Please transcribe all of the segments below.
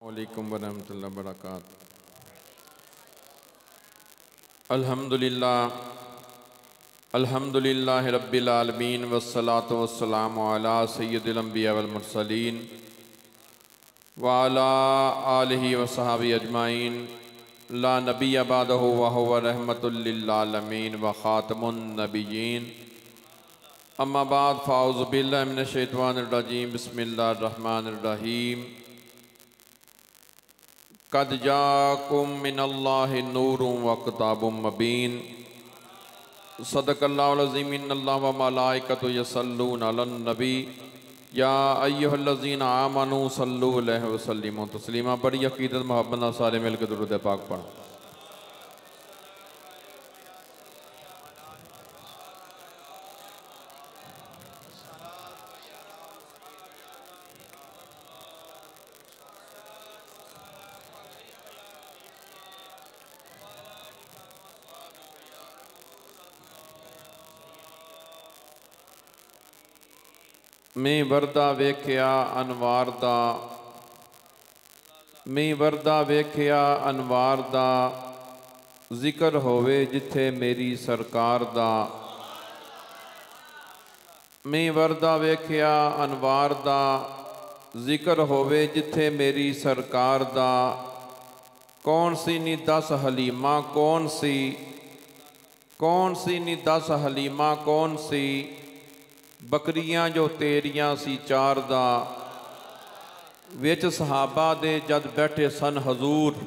वालेकुम वरहमतुल्लाहि वबरकातुहू। अल्हम्दुलिल्लाहि रब्बिल आलमीन वस्सलातु वस्सलामु अला सय्यिदिल अंबिया वल मुरसलीन व अला आलिहि व सहाबी अजमाइन ला नबिय्य बअदहु व हुवा रहमतुल लिल आलमीन व खातमुन नबिय्यीन। अम्मा बाद फ़ाऊज़ु बिल्लाहि मिनश शैतानिर रजीम बिस्मिल्लाहिर रहमानिर रहीम। कद जाकुम मिनल्लाहि नूरुन व किताबुम मुबीन। सदक़ल्लाहुल अज़ीम। इन्नल्लाह व मलाइकतहु यसल्लूना अलन नबी या अय्युहल्लज़ीना आमनू सल्लु अलैहि व सल्लिमू तस्लीमा। बड़ी अक़ीदत मोहब्बत नाल सारे मिल के दुरूद पाक पढ़ो। मैं वरदा वेख्या अनवार दा, मैं वरदा वेख्या अनवार दा, जिक्र होवे जिथे मेरी सरकार दा। मैं वरदा वेख्या अनवार दा, जिक्र होवे जिथे मेरी सरकार दा। कौन सी नी दस हलीमा कौन सी, कौन सी नी दस हलीमा कौन सी, बकरियां जो तेरियां सी चार दा। विच सहाबा दे जद बैठे सन हजूर,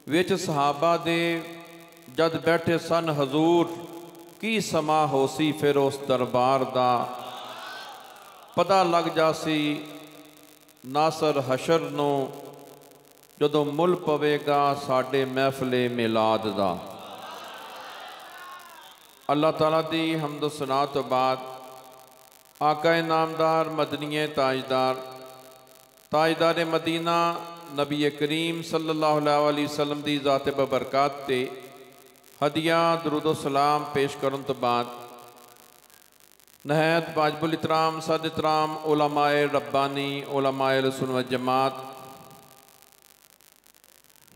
विच सहाबा दे जद बैठे सन हजूर, की समा होसी फिर उस दरबार दा। पता लग जासी नासर हशर नूं जदों मुल पवेगा साडे महफिले मिलाद दा। अल्लाह ताला दी हम्द सना तो बाद आका नामदार मदनीए ताजदार ताजदार मदीना नबी करीम सल्लल्लाहु अलैहि वसल्लम दी ज़ात बबरकत ते हदिया दरूदो सलाम पेश करन तो बाद नहायत वाजिबुल इतराम सद इतराम उलमाए रब्बानी उलमाए रसूल व जमात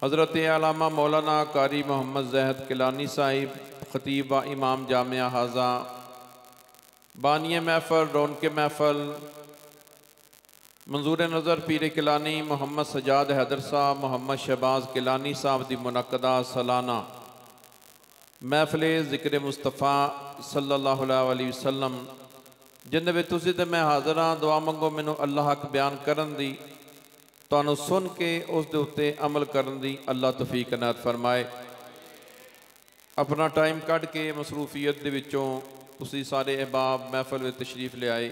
हज़रत अल्लामा मौलाना कारी मोहम्मद ज़हद किलानी साहिब खतीब व इमाम जामिया हाजा बानिय महफल रौनक महफल मंजूर नज़र पीर किलानी मोहम्मद सजाद हैदर साहब मोहम्मद शहबाज किलानी साहब की मुनक्कदा सालाना महफिल ज़िक्र मुस्तफ़ा सल्लल्लाहु अलैहि वसल्लम जिन्हें में तुसी ते मैं हाज़र हाँ। दुआ मंगो मैनू अल्लाह हक बयान करन दी, तुहानू सुन के उस दे उत्ते अमल करन दी अल्लाह तौफीक इनायत फरमाए। अपना टाइम कढ़ के मसरूफियत दे विचों तुसी सारे अहबाब महफिल में तशरीफ ले आए।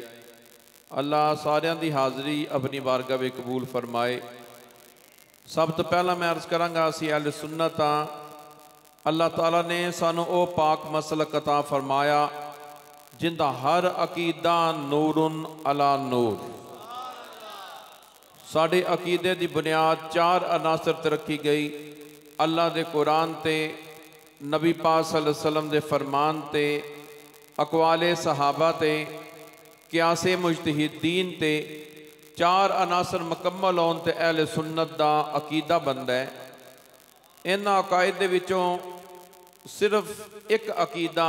अल्लाह सारियां दी हाज़री अपनी बारगाह में कबूल फरमाए। सब तो पहला मैं अर्ज़ करांगा असी अहले सुन्नत हाँ। अल्लाह ताला ने सानू ओ पाक मसलक अता फरमाया जिंदा हर अकीदा नूरुन अला नूर। साडे अकीदे की बुनियाद चार अनासर ते रखी गई। अल्लाह दे कुरान ते, नबी पाक सल्लल्लाहु अलैहि वसल्लम दे फरमान ते, अकवाले सहाबा ते, क्यासे मुजतहिदीन ते। चार अनासर मुकम्मल होने ते अहले सुन्नत दा अकीदा बनता है। इन्हां अकायद दे विचों सिर्फ एक अकीदा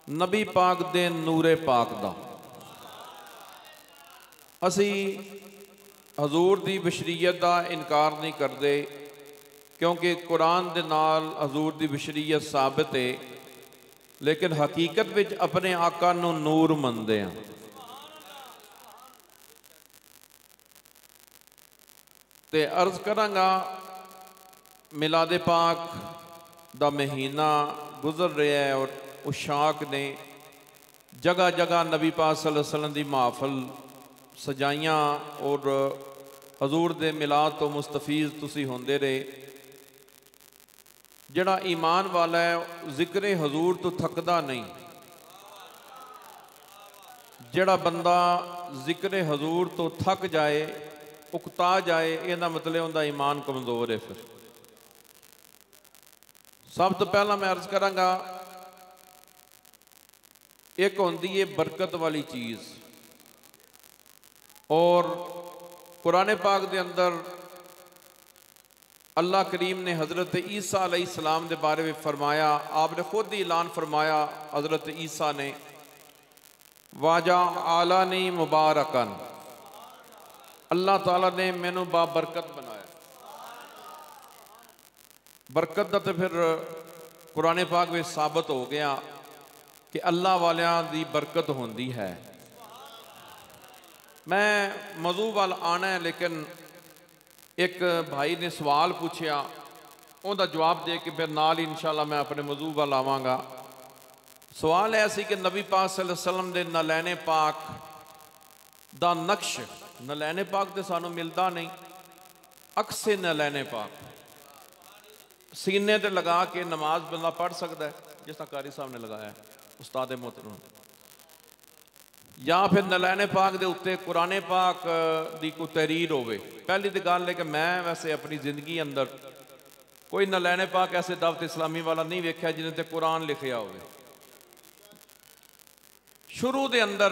नबी पाक दे नूरे पाक दा। असी हजूर दी बशरीयत दा इनकार नहीं करते क्योंकि कुरान दे नाल हजूर दी बशरीयत साबित है, लेकिन हकीकत विच अपने आका नूं नूर मनते हैं। ते अर्ज करांगा मिलादे पाक दा महीना गुजर रहा है और उशाक ने जगह जगह नबी पाक सल्लल्लाहु अलैहि वसल्लम दी महफिल सजाइयां और हजूर दे मिलाद तो मुस्तफीज़ तुसी होंदे रहे। जड़ा ईमान वाला है जिक्र हजूर तो थकदा नहीं। जड़ा बंदा जिक्र हजूर तो थक जाए उकता जाए इहदा मतलब उनका ईमान कमज़ोर है। फिर सब तो पहला मैं अर्ज करांगा एक होंदी है बरकत वाली चीज़ और कुरान पाक के अंदर अल्लाह करीम ने हज़रत ईसा अलैहिस्सलाम के बारे में फरमाया, आपने खुद ही ऐलान फरमाया हज़रत ईसा ने, वाजा आलानी मुबारकन, अल्लाह ताला ने मैनू बाबरकत बनाया। बरकत का तो फिर कुरान पाक में साबित हो गया कि अल्लाह वालियां दी बरकत होंदी है। मैं मौजू वाल आना है, लेकिन एक भाई ने सवाल पूछा, उनका जवाब दे के फिर नाल ही इंशाअल्लाह मैं अपने मौजू वाल आवांगा। सवाल ऐसी कि नबी पाक सल्लल्लाहु अलैहि वसल्लम दे नलैने पाक दा नक्श, नलैने पाक तो सानू मिलता नहीं, अक्से नलैने पाक सीने ते लगा के नमाज बंदा पढ़ सकता है, जिस तरह कारी साहब ने लगाया उस्ताद मोहतरम, या फिर नलैने पाक दे उत्ते कुरान पाक दी कोई तहरीर होवे। पहली तो गल है कि मैं वैसे अपनी जिंदगी अंदर कोई नलैने पाक ऐसे दावत इस्लामी वाला नहीं वेख्या जिन्हें ते कुरान लिखिया होवे। शुरू दे अंदर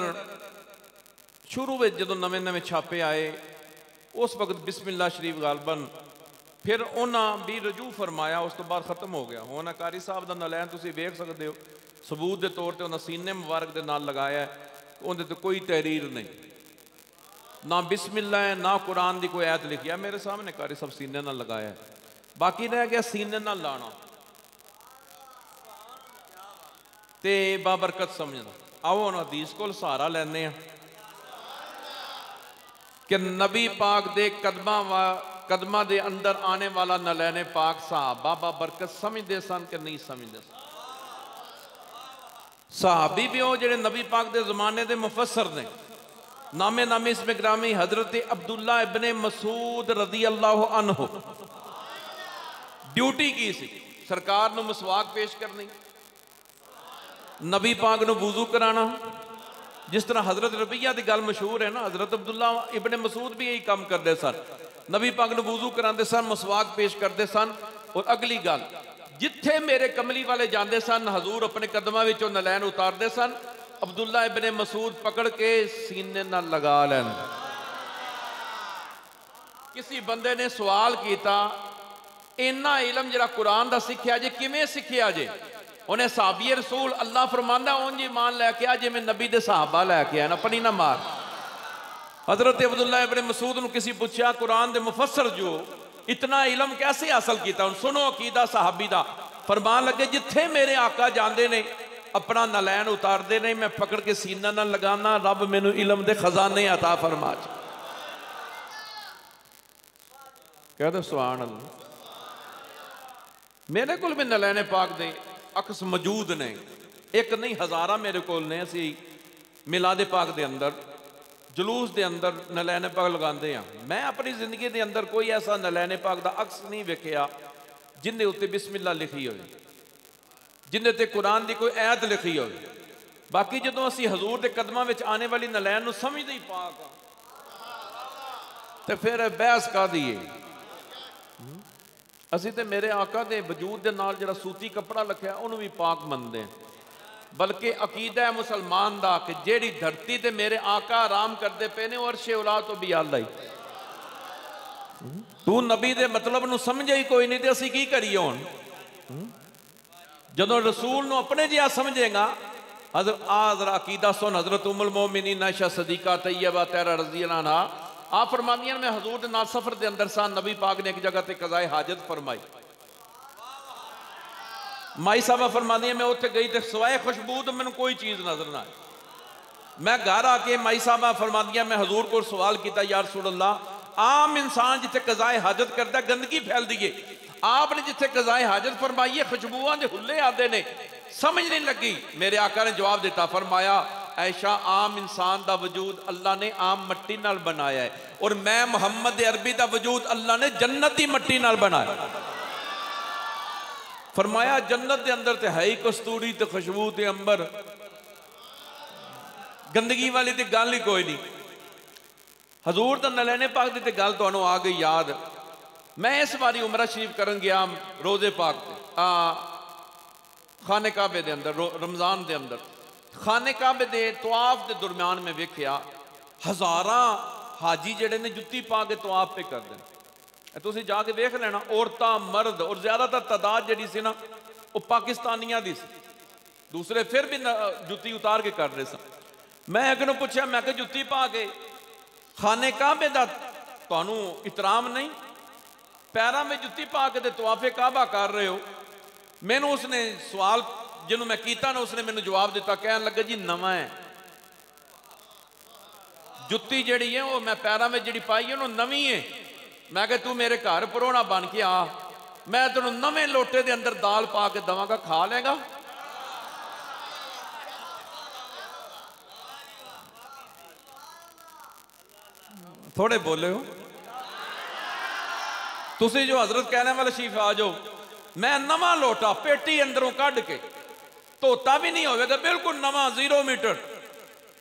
शुरू में जो नवे नवे छापे आए उस वक्त बिस्मिल्लाह शरीफ गालबन, फिर उन्हें भी रजू फरमाया, उस तो बाद खत्म हो गया। हुण कारी साहब का नलैन तुसीं वेख सकते हो, सबूत के तौर पर उन्हें सीने मुबारक के नाल लगाया है, उन्हें तो कोई तहरीर नहीं, ना बिस्मिल्लाह है ना कुरान की कोई ऐत लिखी है। मेरे सामने कारी साहब सीने नाल लगाया है, बाकी रह गया सीने नाल लाना ते बाबरकत समझना। आओ हम हदीस को सहारा लैने कि नबी पाक दे कदमां दे अंदर आने वाला नलैने पाक सहाबा बाबरकत समझते सन कि नहीं समझते सन। सहाबी भी हो जेडे नबी पाक दे जमाने दे मुफस्सर ने, नामे नामे इसमें ग्रामी हजरत अब्दुल्ला इब्ने मसूद रदी अल्लाह अन्हु, ड्यूटी की सी सरकार नूं मसवाक पेश करनी, नबी पाक नूं वुजू कराना। जिस तरह हजरत रबिया की गल मशहूर है ना, हजरत अब्दुल्ला इब्ने मसूद भी यही काम करते सन, नबी पाक नूं वुजू कराते सन, मसवाक पेश करते सन। और अगली गल, जिथे मेरे कमली वाले जाते सन हजूर अपने कदमां विचों नलैन उतारते सन, अब्दुल्ला इब्ने मसूद पकड़ के सीने नाल लगा लैन। किसी बंदे ने सवाल किया, इन्ना इलम जरा कुरान का सीखिया जे किवें सीखिया जे? उन्हें साहबी रसूल अल्लाह फरमांदा उंज ईमान लैके आ जिवें नबी दे सहाबा लैके आए, अपनी ना मार। हजरत अब्दुल्ला इब्ने मसूद नूं किसी पूछा, कुरान दे मुफस्सर जो इतना इलम कैसे हासिल किया? हुण सुनो अकीदा सहाबी दा। फरमान लगे, जिथे मेरे आका जाते ने अपना नलैन उतारते ने, मैं पकड़ के सीना नाल लगाना, रब मैनू इलम दे खजाने अता फरमा। कह दो सुभान अल्लाह। मेरे को भी नलैने पाक दे अक्स मौजूद ने, एक नहीं हज़ारा मेरे को ने। असी मिलादे पाक दे अंदर जुलूस के अंदर नलैने पाक लगाते हैं। मैं अपनी जिंदगी के अंदर कोई ऐसा नलैने पाक का अक्स नहीं वेखिया जिन्हें उत्ते बिस्मिल्लाह लिखी हो, जिन्हें ते कुरान की कोई ऐत लिखी हो। बाकी जो असी हजूर के कदमां विच आने वाली नलैन नूं समझदे ही पाक तो फिर बहस काहदी है? असी तो मेरे आका के वजूद के नाल जिहड़ा सूती कपड़ा लखिया उन्होंने भी पाक मनते हैं। बल्कि अकीदा है मुसलमान का कि जेड़ी धरती ते मेरे आका आराम करते पे ने अर्शे उला तो भी आला ही। तू नबी दे मतलब नूं समझे ही कोई नहीं तो असी की करिए? हुण जदों रसूल नूं अपने जिहा समझेगा, जरा अकीदा सुन। हजरत उम्मुल मोमिनीन आयशा सदीका तैयबा तहरा रज़ी अल्लाह अन्हा आप फरमादियां, मैं हजूर दे नाल सफर के अंदर सा, नबी पाक ने एक जगह ते कज़ाए हाजत फरमाई। माई साहबा फरमादियां, मैं उत्थे गई तो सवाए खुशबू तो मैनूं कोई चीज़ नजर ना आई। मैं घर आके माई साहबा फरमादियां, मैं हजूर को सवाल किया, या रसूल अल्लाह, आम इंसान जिथे कज़ाए हाजत करता गंदगी फैल दी है, आपने जिथे कज़ाए हाजत फरमाई है खुशबुआ के हुले आते ने, समझ नहीं लगी। मेरे आका ने जवाब दिता, फरमाया ऐशा आम इंसान का वजूद अल्लाह ने आम मट्टी नाल बनाया है, और मैं मुहम्मद अरबी का वजूद अल्लाह ने जन्नती मट्टी नाल बनाया। फरमाया जन्नत के अंदर तो है ही कस्तूरी तो खुशबू ते अंबर, गंदगी वाली तो गल ही कोई नहीं। हजूर तो नलैने पाक की तो गल तुहानूं आ गई याद। मैं इस बारी उमरा शरीफ करन गया रोजे पाक खाने काबे के अंदर, रमजान के अंदर खाने काबे के तवाफ के दरम्यान में वेख्या हज़ारा हाजी जड़े ने जुत्ती पा के तवाफ पे कर दें। तुसीं जाके वेख लेना, औरतां मर्द और ज़्यादातर तादाद जिहड़ी सी ना वो पाकिस्तानियां दी सी, दूसरे फिर भी जुत्ती उतार के कर रहे सन। मैं एक नूं पुछया, मैं कि जुत्ती पा के खाने काबे दा तुहानूं इतराम नहीं, पैरों में जुत्ती पा के तवाफे काबा कर रहे हो। मैनू उसने सवाल जिन्हों मैं किया ना, उसने मैनू जवाब दिता, कहन लगा जी नवा है जुत्ती जिहड़ी है वो मैं पैरों में जिहड़ी पाई है वो नवी है। मैं कहा तू मेरे घर परोना बन के आ, मैं तेनों नवे लोटे के अंदर दाल पा के देवांगा, खा लेगा? थोड़े बोले हो तुसी जो हजरत कहने वाले शीफ आ जाओ, मैं नवा लोटा पेटी अंदरों कढ़ के धोता भी नहीं होगा, बिल्कुल नवा 0 मीटर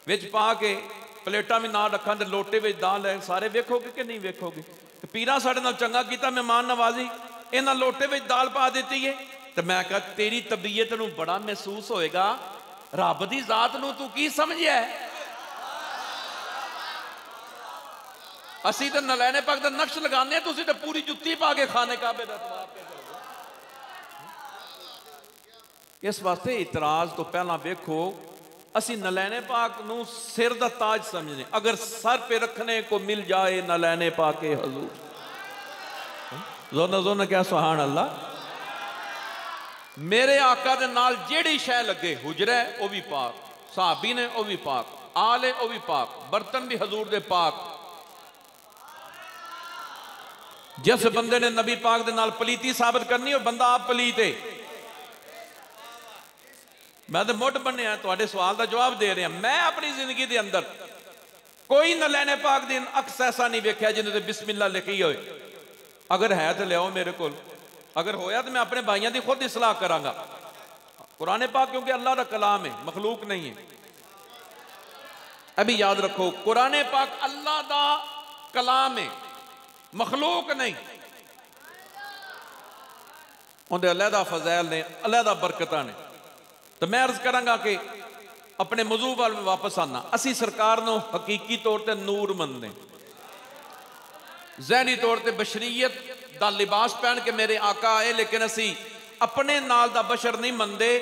विच पा के प्लेटा भी ना रखा, तो लोटे में दाल है, सारे वेखोगे कि नहीं वेखोगे? पीरा साढ़े नाल चंगा किया, मेहमान नवाजी, इन्हां लोटे में दाल पा दी है। तो मैं कहा तेरी तबीयत नूं बड़ा महसूस होएगा, रब दी जात नूं तू की समझिया है? असी तो नलैने पाक दा नक्श लगाने, तुसी तो पूरी जुत्ती पा के खाने काबे दा तवाफ पे करदे। इस वास्ते इतराज तो पहला वेखो, असी नलैने पाक नूं सिर दा ताज समझने, अगर सर पे रखने को मिल जाए नलैने पाक के हजूर, जोना जोना क्या सुभान अल्लाह। मेरे आका दे नाल जेड़ी शै लगे, हुजरा है वह भी पाक, सहाबी ने वह भी पाक, आल है वह भी पाक, बर्तन भी हजूर दे पाक। जिस बंदे ने नबी पाक दे नाल पलीती साबित करनी, और बंदा आप पलीत है। मैं तो मुठ बनया तुहाडे सवाल का जवाब दे रहा। मैं अपनी जिंदगी के अंदर कोई नलैने पाक दिन अक्स ऐसा नहीं वेख्या जिन्हें बिस्मिल्लाह लिखी हो। अगर है तो लियाओ मेरे को, अगर होया तो मैं अपने भाइयों की खुद इसलाह करांगा। कुरान पाक क्योंकि अल्लाह का कलाम है, मखलूक नहीं है। अभी याद रखो, कुरान पाक अल्लाह का कलाम है, मखलूक नहीं। उन्हें अलहदा फजैल ने, अलहदा बरकतां ने। तो मैं अर्ज करांगा कि अपने मौजू वाल में वापस आना, असी सरकार नूं हकीकी तौर पर नूर मनदे, ज़हनी तौर पर बशरीयत दा लिबास पहन के मेरे आका आए, लेकिन असी अपने नाल दा बशर नहीं मनदे।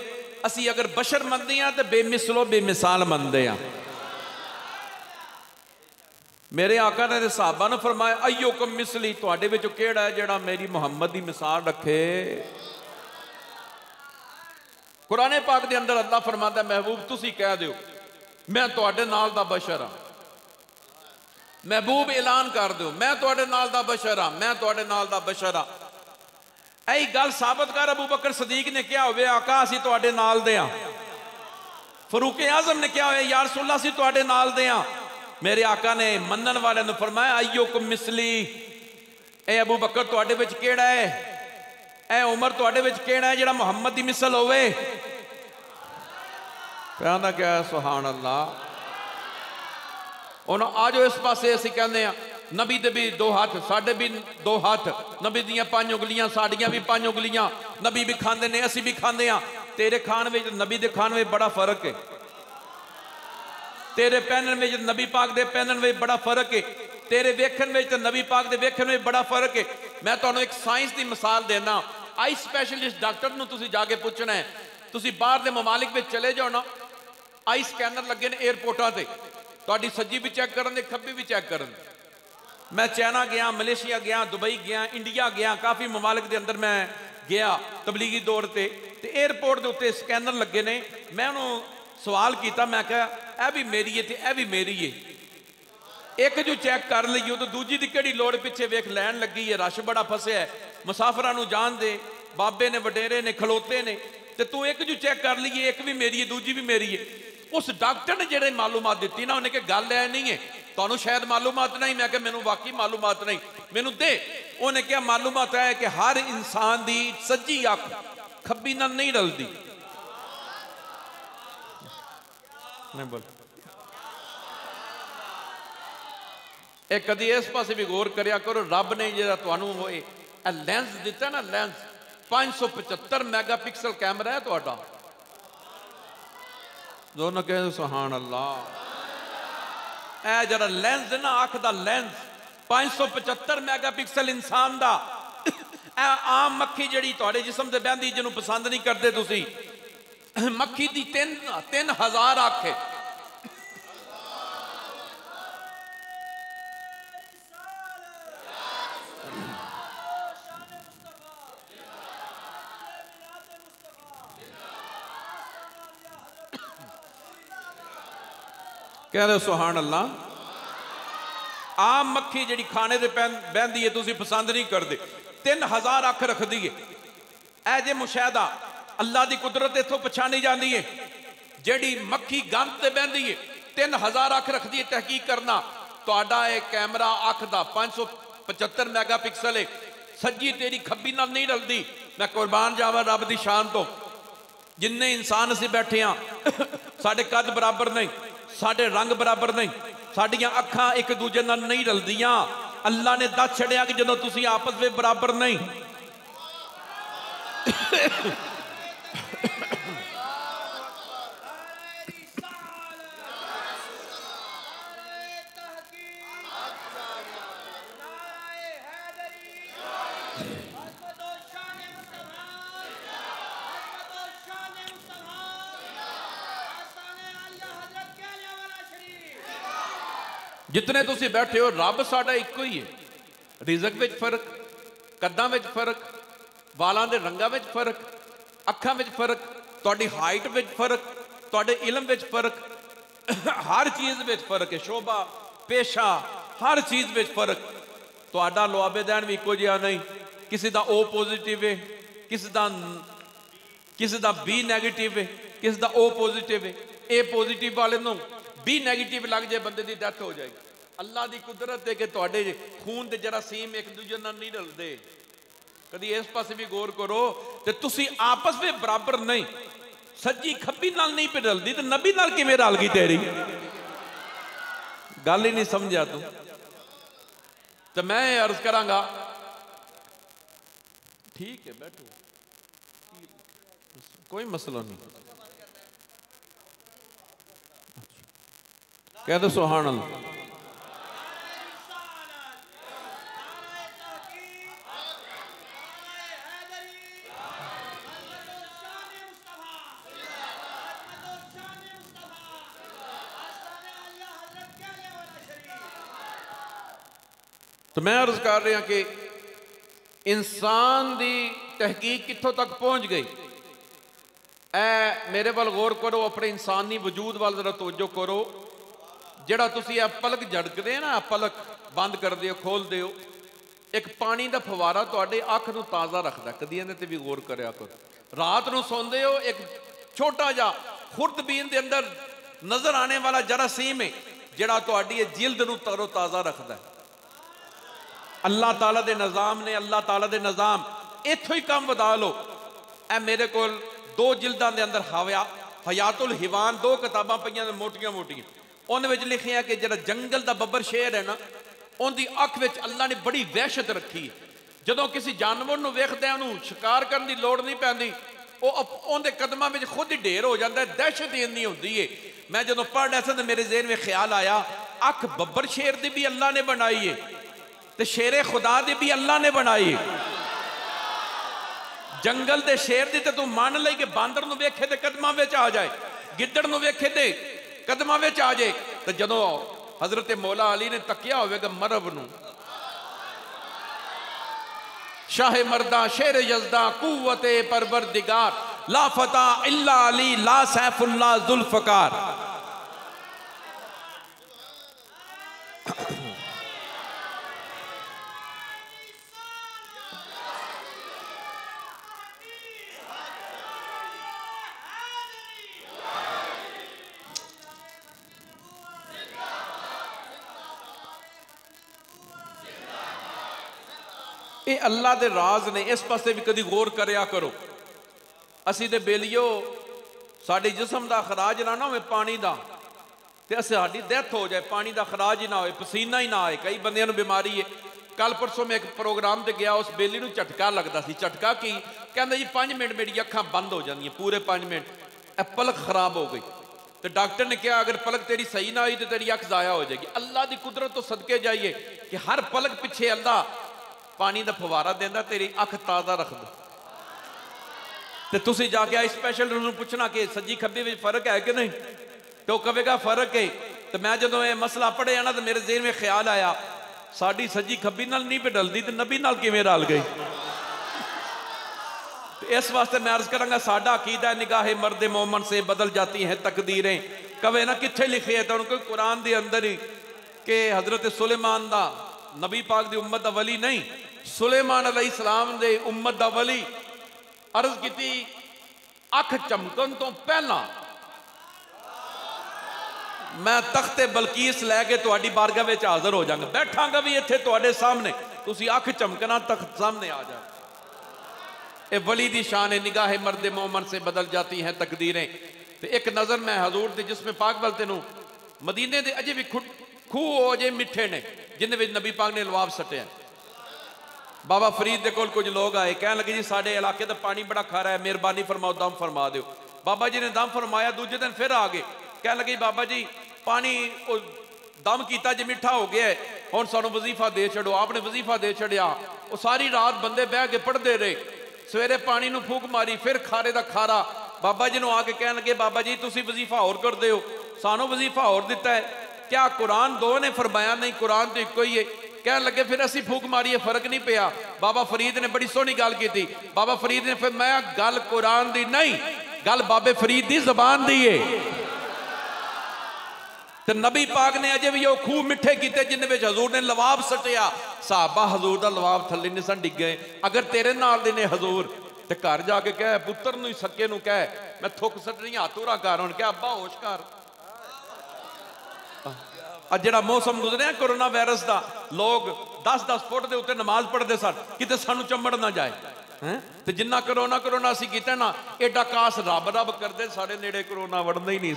असी अगर बशर मनदे हां तो बेमिसलो बेमिसाल मनदे हां। मेरे आका ने सहाबा ने फरमाया, अय्युकुम मिसली, तुहाडे विच किहड़ा है जिहड़ा मेरी मुहम्मद दी मिसाल रखे? कुरान पाक के अंदर अल्लाह फरमाता है, महबूब तुसी कह दो मैं तुहाडे नाल दा बशर हाँ। महबूब ऐलान कर दो, मैं तुहाडे नाल दा बशर हाँ, मैं तुहाडे नाल दा बशर हाँ। यही गल साबित कर अबू बकर सदीक ने क्या होवे, आका असीं तुहाडे नाल दे हां। फरूक आजम ने क्या होवे, या रसूल अल्लाह असीं तुहाडे नाल दे हां। मेरे आका ने मनन वाले ने फरमाया, अय्युकुम मिसली, ए अबू बकर तुहाडे विच किहड़ा है, ए उमर तुहाडे विच किहड़ा है जिहड़ा मुहम्मद दी मिसल होवे? कहंदा क्या सुभान अल्लाह। हुण आ जाओ इस पासे, असीं कहंदे आ नबी दे भी 2 हाथ, साडे भी 2 हाथ, नबी दियां 5 उंगलियां, साडियां भी 5 उंगलियां, नबी भी खांदे ने, असीं भी खांदे आ। तेरे खान विच नबी दे खान विच बड़ा फर्क है, तेरे पहनन में नबी पाक दे पहनन में बड़ा फर्क है, तेरे वेखन में तो नबी पाक दे वेखन में बड़ा फर्क है। मैं तुहानूं एक साइंस की मिसाल देना। आई स्पैशलिस्ट डॉक्टर नूं तुसीं जाके पुछना है, तुसीं बाहर दे ममालिक में चले जाओ ना, आई स्कैनर लगे ने एयरपोर्टां ते, तुहाडी सज्जी भी चैक करन दे, खब्बी भी चैक करन दे। मैं चाइना गया, मलेशिया गया, दुबई गया, इंडिया गया, काफ़ी ममालिक के अंदर मैं गया तबलीगी दौर ते एयरपोर्ट के उत्ते स्कैनर लगे ने। मैं उन्होंने सवाल किया, मैं कहा यह भी मेरी है तो यह भी मेरी है, एक जो चैक कर लीए तो दूजी की किहड़ी लोड़, पिछे वेख लैन लगी है, रश बड़ा फसिया है, मुसाफिरां नूं जान दे, बाबे ने वडेरे ने खलोते ने, तो तू एक जो चैक कर लीए, एक भी मेरी है दूजी भी मेरी है। उस डॉक्टर ने जिहड़े मालूमात दी ना, उन्हें कहा गल ऐ नहीं है, तुहानूं शायद मालूमात नहीं। मैं कहा मैनूं वाकई मालूमात नहीं, मैनूं दे। उन्हें क्या मालूमात है कि हर इंसान की सज्जी अख खब्बी नाल नहीं रलदी। नहीं बोल, एक कदी इस पासे भी गौर करया करो, रब ने जिहड़ा तुहानूं होए लेंस दिता ना, लेंस 575 मैगापिक्सल कैमरा है तुहाडा। दोनों कहे सुभान अल्लाह। ए जरा लेंस है ना, अख दा लेंस 575 मैगापिक्सल इंसान दा। आम मक्खी जिहड़ी तुहाडे जिस्म ते बहंदी जिन्हों पसंद नहीं करते तुसी, मक्खी दी 3000 अख है। कह रहे सुभान अल्लाह। आम मक्खी जिहड़ी खाने ते बहंदी है तुसी पसंद नहीं करते, 3000 अख रखदी है। ऐ जे मुशाहदा अल्लाह की कुदरत इथों पछाणी जाती है। जिहड़ी मक्खी गंद ते बहंदी है 3000 अख रखदी है। तहकीक करना, तुहाडा ये कैमरा अख दा 575 मैगापिक्सल है। सज्जी तेरी खब्बी नाल नहीं रलदी। मैं कुर्बान जावा रब दी शान तो, जिन्ने इंसान असीं बैठे हाँ साडे कद बराबर नहीं, साडे रंग बराबर नहीं, साडियां अखां एक दूजे नाल नहीं रलदियां। अल्लाह ने दस छड़िया कि जदों तुसीं आपस में बराबर नहीं। जितने तुसी बैठे हो रब साडा इको ही है। रिज़क विच फर्क, कद्दां विच फर्क, वालां दे रंगां विच फर्क, अखां विच फर्क, तुहाडी हाइट विच फर्क, तुहाडे इलम विच फर्क, हर चीज़ विच फर्क है। शोभा पेशा हर चीज़ विच फर्क। तुहाडा लुआबे दैन भी इको जिहा नहीं। किसी दा ओ पॉजिटिव है, किसी दा बी नैगेटिव है, किसी दा ओ पॉजिटिव है। ए पॉजिटिव वाले नूं बी नैगेटिव लग जाए बंदे की डेथ हो जाएगी। अल्लाह की कुदरत है कि तुहाडे खून के जरासीम एक दूजे नाल नहीं रलदे। कभी इस पासे भी गौर करो तो तुसी आपस में बराबर नहीं। सज्जी खब्बी नाल नहीं पे रलदी तो नबी नाल किवें रल गई तेरी? गल ही नहीं समझा तू। तो मैं अर्ज करांगा, ठीक है बैठो, कोई मसला नहीं। कह दो सुभान अल्लाह। तो मैं अर्ज कर रहा कि इंसान की तहकीक कित्थों तक पहुँच गई। मेरे वाल गौर करो, अपने इंसानी वजूद वाल जरा तवज्जो करो। जिहड़ा तुसीं पलक झड़कदे ना, पलक बंद करदे हो खोलदे हो, एक पानी का फवारा तुहाडे अख नूं ताज़ा रखदा। कदी इहदे ते भी गौर करिया करो। रात नूं सौंदे हो, एक छोटा जा खुर्दबीन दे अंदर नज़र आने वाला जरासीम है जिहड़ा तुहाडी जिल्द नूं तरो ताज़ा रखदा है। अल्लाह ताला दे निज़ाम ने, अल्लाह ताला दे निज़ाम इत्थों ही काम वधा लो। ए मेरे कोल 2 जिल्दां दे अंदर हयातुल हिवान 2 किताबां पईयां मोटियां मोटियां। उन्हें विच लिखिया कि जिहड़ा जंगल दा बब्बर शेर है ना, उनकी अख विच अल्लाह ने बड़ी वहशत रखी है। जदों किसी जानवर नूं वेखदा है उहनूं शिकार करने की लोड़ नहीं पैंदी, उहदे कदमां विच खुद ही ढेर हो जाता है। दहशत ही इन्नी होंदी है। मैं जदों पढ़ रहा था तो मेरे ज़हन में ख्याल आया, अख बब्बर शेर दी भी अल्लाह ने बनाई है ते शेरे खुदा दी भी अल्लाह ने बनाई है। जंगल दे शेर दी ते तू मान लई कि बांदर नूं वेखे ते कदमां विच आ जाए, गिद्दड़ नूं वेखे ते कदमां विच आ जाए। तो जदों हजरत मौला अली ने तकिया होवेगा मरब नूं, शाह मर्दा शेर यज़दा कुव्वते परवरदिगार, ला फता इल्ला अली ला सैफुल्ला जुल्फकार। ये अल्लाह के राज ने। इस पासे भी कभी गौर करया करो। असी तो बेलियो साडे जिस्म का खराज ना हो पानी का, तो साडी डेथ हो जाए, पानी का खराज ही ना हो, पसीना ही ना आए। कई बंदियां नूं बीमारी है। कल परसों मैं एक प्रोग्राम से गया, उस बेली नूं झटका लगता सी। झटका की कहंदे जी 5 मिनट मेरी अखां बंद हो जांदियां, पूरे 5 मिनट। पलक खराब हो गई। तो डॉक्टर ने कहा अगर पलक तेरी सही ना हुई तो तेरी अख जाया हो जाएगी। अल्लाह की कुदरत तो सदके जाइए कि हर पलक पिछे अल्लाह पानी का फवारा देंदा, तेरी अख ताज़ा रख दो। तो तुसी जाके आई स्पैशल पूछना कि सज्जी खब्बी में फर्क है कि नहीं, तो कहेगा फर्क है। तो मैं जो ये मसला पढ़िया ना तो मेरे जेहन में ख्याल आया साड़ी सज्जी खब्बी नाल नहीं बदलती तो नबी नाल किवें रल गई। इस वास्ते मैं अर्ज करांगा साडा अकीदा निगाहे मर्द मोमन से बदल जाती हैं तकदीरें। कवे ना किथे लिखे है तो उनको कुरान के अंदर ही कि हजरत सुलेमान दा नबी पाक दी उम्मत दा वली नहीं, सुलेमान अलैहिस्सलाम दे उम्मत दा वली। अर्ज की अख चमकन तो पहला मैं तख्ते बलकीस लैके तुहाडी बारगाह विच हाज़र हो जाऊंगा, बैठांगा भी इत्थे तुहाडे सामने, तुसी अख चमकना तख्त सामने आ जाओ। ए वली दी शान है, निगाहे मर्द मोमन से बदल जाती हैं तकदीरें। तो एक नज़र मैं हजूर दे जिसमें पाक वाल तेनू मदीने दे अजे भी खूह अजे मिठे ने जिन्हें भी नबी पाक ने लवाब सटिया। बाबा फरीद दे कोल कुछ लोग आए, कह लगे जी साडे इलाके दा पानी बड़ा खारा है, मेहरबानी फरमाओ दम फरमा दो। बाबा जी ने दम फरमाया, दूजे दिन फिर आ गए, कह लगे बाबा जी पानी दम किया जी मिठा हो गया है, हुण सानू वजीफा दे छड़ो। आपने वजीफा दे छड़िया, वो सारी रात बंदे बह के पढ़ते रहे, सवेरे पानी नू फूक मारी, फिर खारे दा खारा। बाबा जी नू आके कह लगे बाबा जी तुसी वजीफा होर कर दो, सानू वजीफा होर दिता है, क्या कुरान दो ने फरमाया? नहीं, कुरान तो इको ही है। कह लगे फिर असी फूक मारिए, फर्क नहीं पिया। बाबा फरीद ने बड़ी सोहनी गल की थी। बाबा फरीद ने फिर मैं गल कुरान दी नहीं, गल बाबे फरीद दी जबान दी है। तो नबी पाक ने अजे भी वो खूह मिठे किए जिन्हें हजूर ने लवाब सटिया। साहबा हजूर का लवाब थले नहीं सन डिग गए। अगर तेरे नाल दे ने हजूर तो घर जाके कह पुत्र नूं सके नूं कह मैं थुक सटनी हाथ उरा कर, हुण क्या अब्बा होश कर। जिहड़ा मौसम गुजरिया कोरोना वायरस का, लोग 10-10 फुट के उत्ते नमाज पढ़ते सन किते सानू चंबड़ ना जाए हैं। तो जिन्ना करोना करोना असीं कीता ना, एडा कास रब रब करते साढ़े नेड़े करोना वड़ना ही नहीं।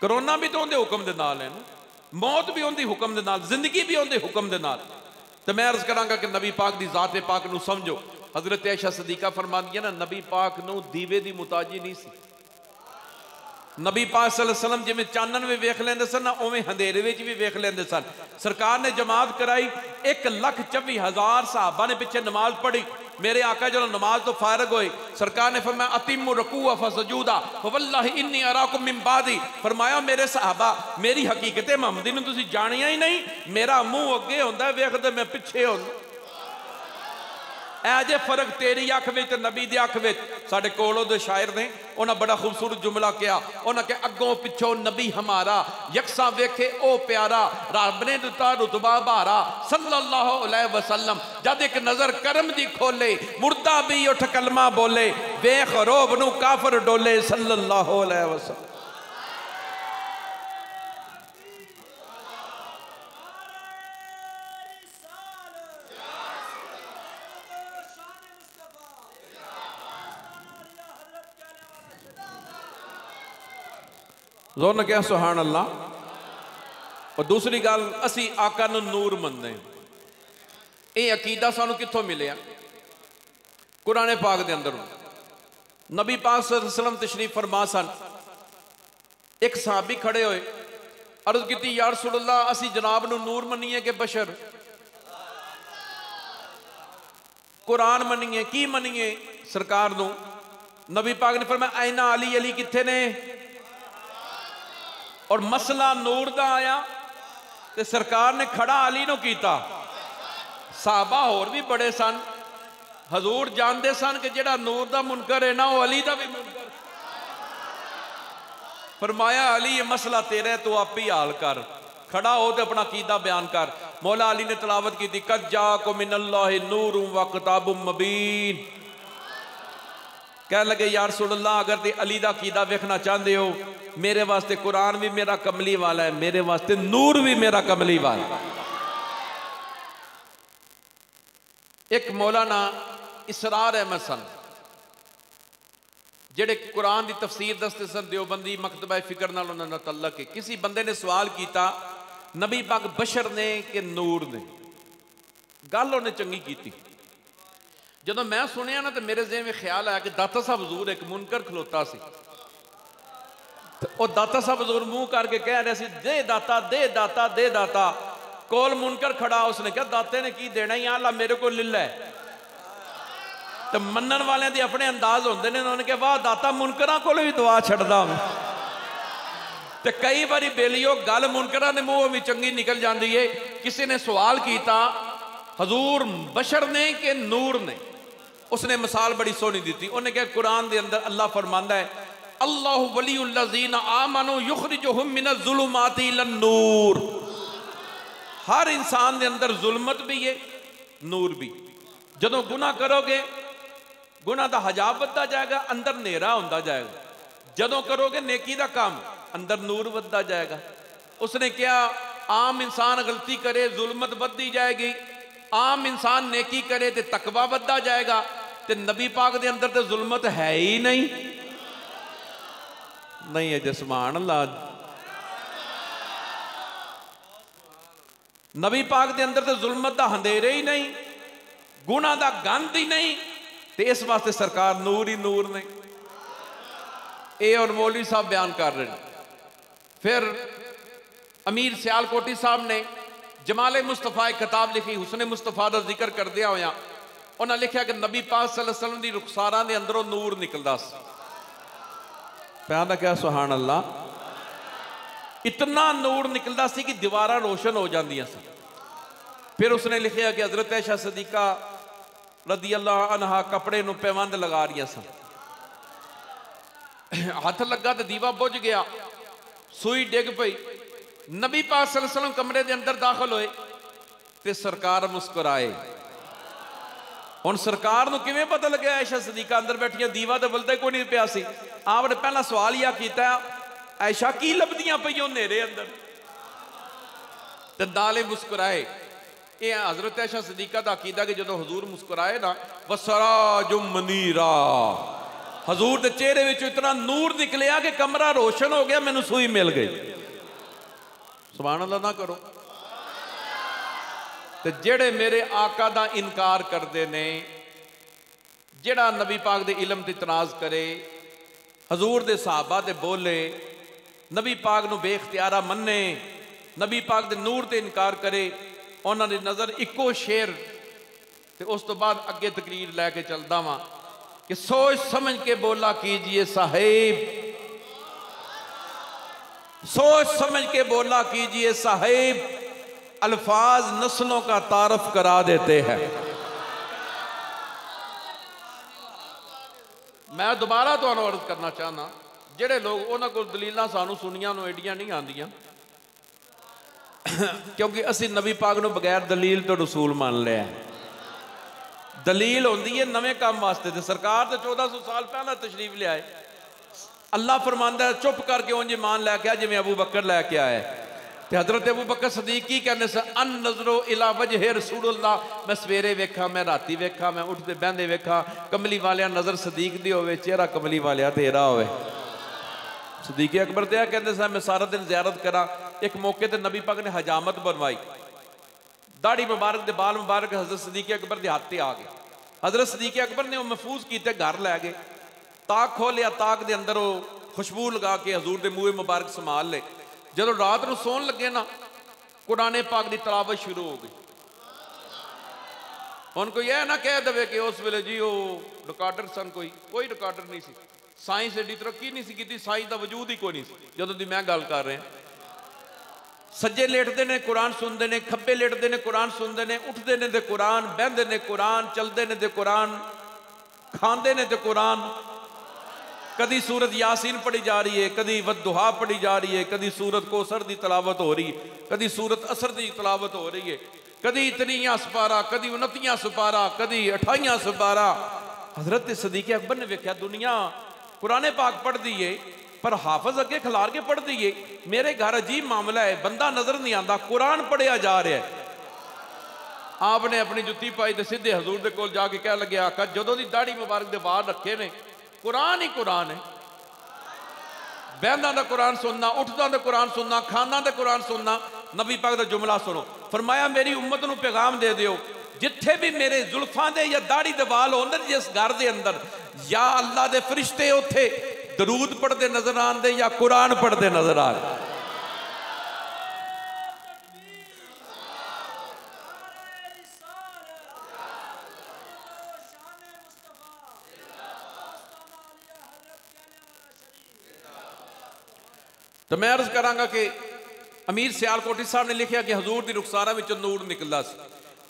करोना भी तो उनके हुक्म के नाल है ना, मौत भी उनकी हुक्म के नाल, जिंदगी भी उनके हुक्म के नाल। तो मैं अर्ज करांगा कि नबी पाक की जात पाक नूं समझो। हजरत आयशा सदीका फरमांदी है ना, नबी पाक नूं दीवे की मुताजी नहीं सी। नबी पाक सल्लल्लाहु अलैहि वसल्लम जिवें चानन भी वेख लेंदे सन ना, उवें अंधेरे विच भी वेख लेंदे सन। सरकार ने जमात कराई, 1,24,000 सहाबा ने पिछे नमाज पढ़ी। मेरे आका जो नमाज तो फारग होए, सरकार ने फरमाया अतिम्मु रुकूअ फसजूदा वल्लाहि इन्नी अराकुम मिन बादी। फरमाया मेरे सहाबा मेरी हकीकत मुहम्मदी नूं तुसीं जानिया ही नहीं, मेरा मुंह अगे होंदा वेखदे मैं पिछे होंदा। ऐ जे फर्क तेरी अख विच ते नबी दी अख विच। साडे कोल ओहदे शायर ने उन्हें बड़ा खूबसूरत जुमला किया, उन्हें कहा अगों पिछों नबी हमारा यकसा वेखे ओ प्यारा, रब ने दिता रुतबा भारा सल्लल्लाहु अलैहि वसल्लम। जद एक नजर करम दी खोले मुर्दा भी उठ कलमा बोले, वेख रोब नू काफर डोले सल्लल्लाहु अलैहि वसल्लम। जोर ने कहा सुभान अल्लाह। और दूसरी गल असी आका नूं नूर मनदे। ये अकीदा सानू कित्थों मिलिया? कुरान पाक दे अंदर नबी पाक सल्लल्लाहु अलैहि वसल्लम तशरीफ फरमा सन। एक सहाबी खड़े होए, अर्ज की या रसूलल्लाह असी जनाब नूं नूर मनीए कि बशर? कुरान मनीए की मनीए सरकार नूं? नबी पाक ने फरमाया ऐना अली, अली कित्थे ने? और मसला नूर दा आया ते सरकार ने खड़ा अली नूं कीता। साहबा होर भी बड़े सन, हजूर जानते सन कि जिहड़ा नूर दा मुनकर है ना वो अली दा भी मुनकर। फरमाया अली ये मसला तेरा है, तू आप ही हाल कर, खड़ा हो तो अपना कीदा बयान कर। मौला अली ने तलावत की थी कद जाकुम मिनल्लाहि नूरुम व किताबुम मुबीन। कह लगे यार रसूलल्लाह अगर ते अली दा कीदा वेखना चाहते हो, मेरे वास्ते कुरान भी मेरा कमली वाला है, मेरे वास्ते नूर भी मेरा कमली वाला। एक मौलाना इसरार अहमद सन, जेड़े कुरान की तफसीर दसते सन, देवबंदी मकतबा फिक्र नाल उन्हां दा तल्लक है। किसी बंदे ने सवाल किया नबी पाक बशर ने कि नूर ने? गल उन्हें चंगी की। जदों मैं सुनिया ना तो मेरे ज़हन में ख्याल आया कि दाता साहब हजूर एक मुनकर खलोता सी, वो दाता साहब हजूर मुंह करके कह रहे सी दे दाता दे दाता दे दाता। कोल मुनकर खड़ा, उसने कहा दाते ने की देना ही अल्लाह मेरे को लिला है। तो मनन वाले दे अपने अंदाज होंगे ने, उन्होंने कहा वाह दाता मुनकरां कोल भी दुआ छड्डदा। तो कई बारी बेलियो गल मुनकरां दे मूंह भी चंगी निकल जाती है। किसी ने सवाल किया हजूर बशर ने कि नूर ने, उसने मिसाल बड़ी सोहनी दी। उन्हें कहा कुरान के अंदर अल्लाह फरमांदा है अल्लाहु वलियुल्लज़ीना आमनू युखरिजुहुम मिनज़्ज़ुलुमाति इलन-नूर। हर इंसान के अंदर जुल्मत भी है नूर भी। जदों गुनाह करोगे गुनाह का हजाब बढ़ता जाएगा, अंदर नेरा होता जाएगा। जदों करोगे नेकी का काम अंदर नूर बढ़ता जाएगा। उसने क्या आम इंसान गलती करे जुल्मत बढ़ती जाएगी, आम इंसान नेकी करे तो तकवा बढ़ता जाएगा। तो नबी पाक के अंदर तो जुल्मत है ही नहीं है जे सुभान अल्लाह। नबी पाक के अंदर तो जुल्मत का अंधेरे ही नहीं, गुनाह का गंद ही नहीं। तो इस वास्ते सरकार नूर ही नूर ने। ये और मौलवी साहब बयान कर रहे हैं। फिर अमीर सियालकोटी साहब ने जमाले मुस्तफा एक किताब लिखी, हुस्ने मुस्तफा का जिक्र करदिया होया उन्हें लिखा कि नबी पाक सल्लल्लाहु अलैहि वसल्लम दी रुखसारां दे अंदरों नूर निकलदा सी। प्यारा क्या सुभान अल्लाह। इतना नूर निकलता सी कि दीवारां रोशन हो जांदियां सी। फिर उसने लिखा कि हजरत आयशा सदीका रदी अल्लाह अन्हा कपड़े नूं पैबंद लगा रही सन, हाथ लगा तो दीवा बुझ गया, सुई डिग पई। नबी पाक सल्लल्लाहु अलैहि वसल्लम कमरे के अंदर दाखिल होए ते सरकार मुस्कुराए। हुण सरकार नूं किवें पता लग्या आयशा सदीका अंदर बैठियां, दीवा तो बलदा कोई नहीं पिया सी। आपने पहला सवाल यह किया आयशा की लभदियां पईयां नेरे अंदर, ते नाले मुस्कुराए। ये हजरत आयशा सदीका का अकीदा कि जो हजूर मुस्कुराए ना वसराजुम मनीरा, हजूर के चेहरे विच इतना नूर निकलिया कि कमरा रोशन हो गया, मैनू सुई मिल गई। सुभान अल्लाह ना करो। ते जेड़े मेरे आका का इनकार करते ने, जेड़ा नबी पाक दे इलम ते इतराज करे, हजूर दे सहाबा ते बोले, नबी पाक नू बेख्तियारा मन्ने, नबी पाक दे नूर ते इनकार करे, उन्होंने नज़र इको शेर। ते उस तो बाद अगे तकरीर लैके चलदा वां कि सोच समझ के बोला कीजिए साहिब, सोच समझ के बोला कीजिए साहिब, अल्फाज नस्लों का तारफ करा देते हैं। मैं दोबारा तो अर्ज करना चाहना, जेड़े लोग उन्होंने को दलीलां सानू सुनिया नूं एडियां नहीं आंदियां, क्योंकि असी नबी पाक नूं बगैर दलील तो रसूल मान लिया। दलील होंदी है नवे काम वास्ते। ते सरकार तो 1400 साल पहला तशरीफ लिया है। अल्लाह फरमांदा है चुप करके उंज ईमान लैके आ जिवें अबू बकर लैके आए। ते हजरत अबू बकर सदीक की कहने से अन नजरो इला वजह रसूलुल्लाह, मैं सवेरे वेखा, मैं राती वेखा, मैं उठते बहते वेखा, कमली वालिया नजर सदीक दी होवे, चेहरा कमली वालिया तेरा होवे। सदीक अकबर ते कहते सा मैं सारा दिन ज़ियारत करा। एक मौके ते नबी पाक ने हजामत बनवाई, दाढ़ी मुबारक दे बाल मुबारक हजरत सदीक अकबर के हाथ आ गए। हजरत सदीक अकबर ने महफूज किए, घर लै गए, ताक खोलिया, ताक दे अंदर वो खुशबू लगा के हजूर के मूँह मुबारक संभाल ले। जो रात को सोन लगे ना, कुरान पाक की तलावत शुरू हो गई। हुण कोई यह ना कह दे कि उस वेले जी वो रिकॉर्डर सन, कोई रिकॉर्डर नहीं सी। साइंस एडी तरक्की नहीं सी की, साइंस का वजूद ही कोई नहीं सी जदों दी मैं गल कर रहा। सज्जे लेटते ने कुरान सुनते हैं, खब्बे लेटते हैं कुरान सुनते हैं, उठते हैं तो कुरान, बहते हैं कुरान, चलते हैं तो कुरान, खाते हैं तो कुरान। कदी सूरत यासीन पढ़ी जा रही है, कदी वद्दुहा पढ़ी जा रही है, कदी सूरत कौसर की तलावत हो रही है, कदी सूरत असर की तलावत हो रही है, कदी 3 सुपारा, कदी 29 सुपारा, कदी 28 सुपारा। हजरत सदीक अकबर ने वेख्या दुनिया कुरान पाक पढ़ दी है, पर हाफज अगे खिलार के पढ़ दी है। मेरे घर अजीब मामला है, बंदा नजर नहीं आता, कुरान पढ़िया जा रहा है। आपने अपनी जुत्ती पाई तो सीधे हजूर के कोल जाके कह लगे आका जदों की दाढ़ी मुबारक के बाल रखे ने, कुरान ही कुरान है। बहदा का कुरान सुनना, उठदा का कुरान सुनना, खाना का कुरान सुनना। नबी पाक का जुमला सुनो, फरमाया मेरी उम्मत नूं पैगाम दे दिओ, जिथे भी मेरे जुल्फां दे या दाढ़ी दे वाल होंदे जिस घर के अंदर, या अल्लाह दे फरिश्ते उत्थे दरूद पढ़ते नजर आते या कुरान पढ़ते नजर आ रहे? तो मैं अर्ज करांगा कि अमीर सियालकोटी साहब ने लिखा कि हजूर की रुखसारा में नूर निकलता सी,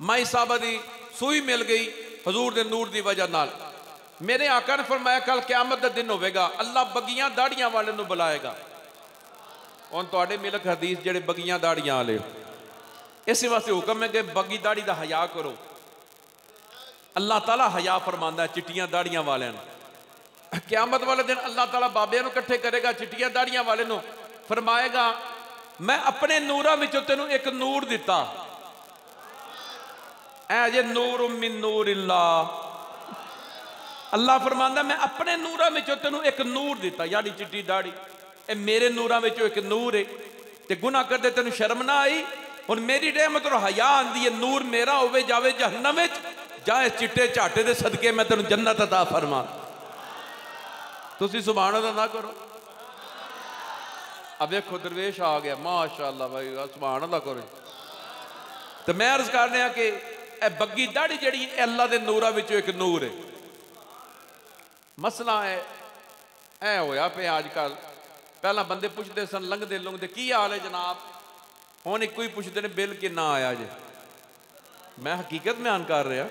माई साहबा की सूई मिल गई हजूर के नूर की वजह नाल। मेरे आका ने फरमाया कल क्यामत का दिन होगा, अल्लाह बगियां दाड़ियां वाले को बुलाएगा। हुण तुहाडे मिलक हदीस जेडे बगियां दाड़ियां वाले, इस वास्ते हुक्म है कि बगी दाड़ी का हया करो। अल्लाह ताला हया फरमांदा है चिट्टियां दाड़ियां वाले। क्यामत वाले दिन अल्लाह ताला बाबियां इकट्ठे करेगा चिट्टियां दाड़ियां वाले को, फरमाएगा मैं अपने नूरां विचों तैनूं एक नूर दिता, ऐ जे नूर मिन नूरिल्लाह। अल्लाह फरमांदा मैं अपने नूरां विचों तैनूं एक नूर दिता, यानी चिट्टी दाड़ी, ए मेरे नूरां विचों एक नूर है। ते गुनाह करदे तैनूं शर्म ना आई? हुण मेरी रहमत और हया आंदी है, नूर मेरा होवे जावे जहन्नम विच, जाए चिट्टे झाटे दे सदके मैं तैनूं जन्नत अता फरमा। तुसीं सुभान अल्लाह ना करो। अब देखो दरवेश आ गया, माशाअल्लाह भाई सुभान अल्लाह करो। तो मैं अर्ज कर रहा कि बग्गी दाड़ी जी अल्लाह के नूरां विचों एक नूर है। मसला है ऐ होया पे अजकल, पहला बंदे पुछते सन लंघते लुंघते की हाल है जनाब, हुण एक ही पुछते हैं बिल कितना आया जे। मैं हकीकत बयान कर रहा,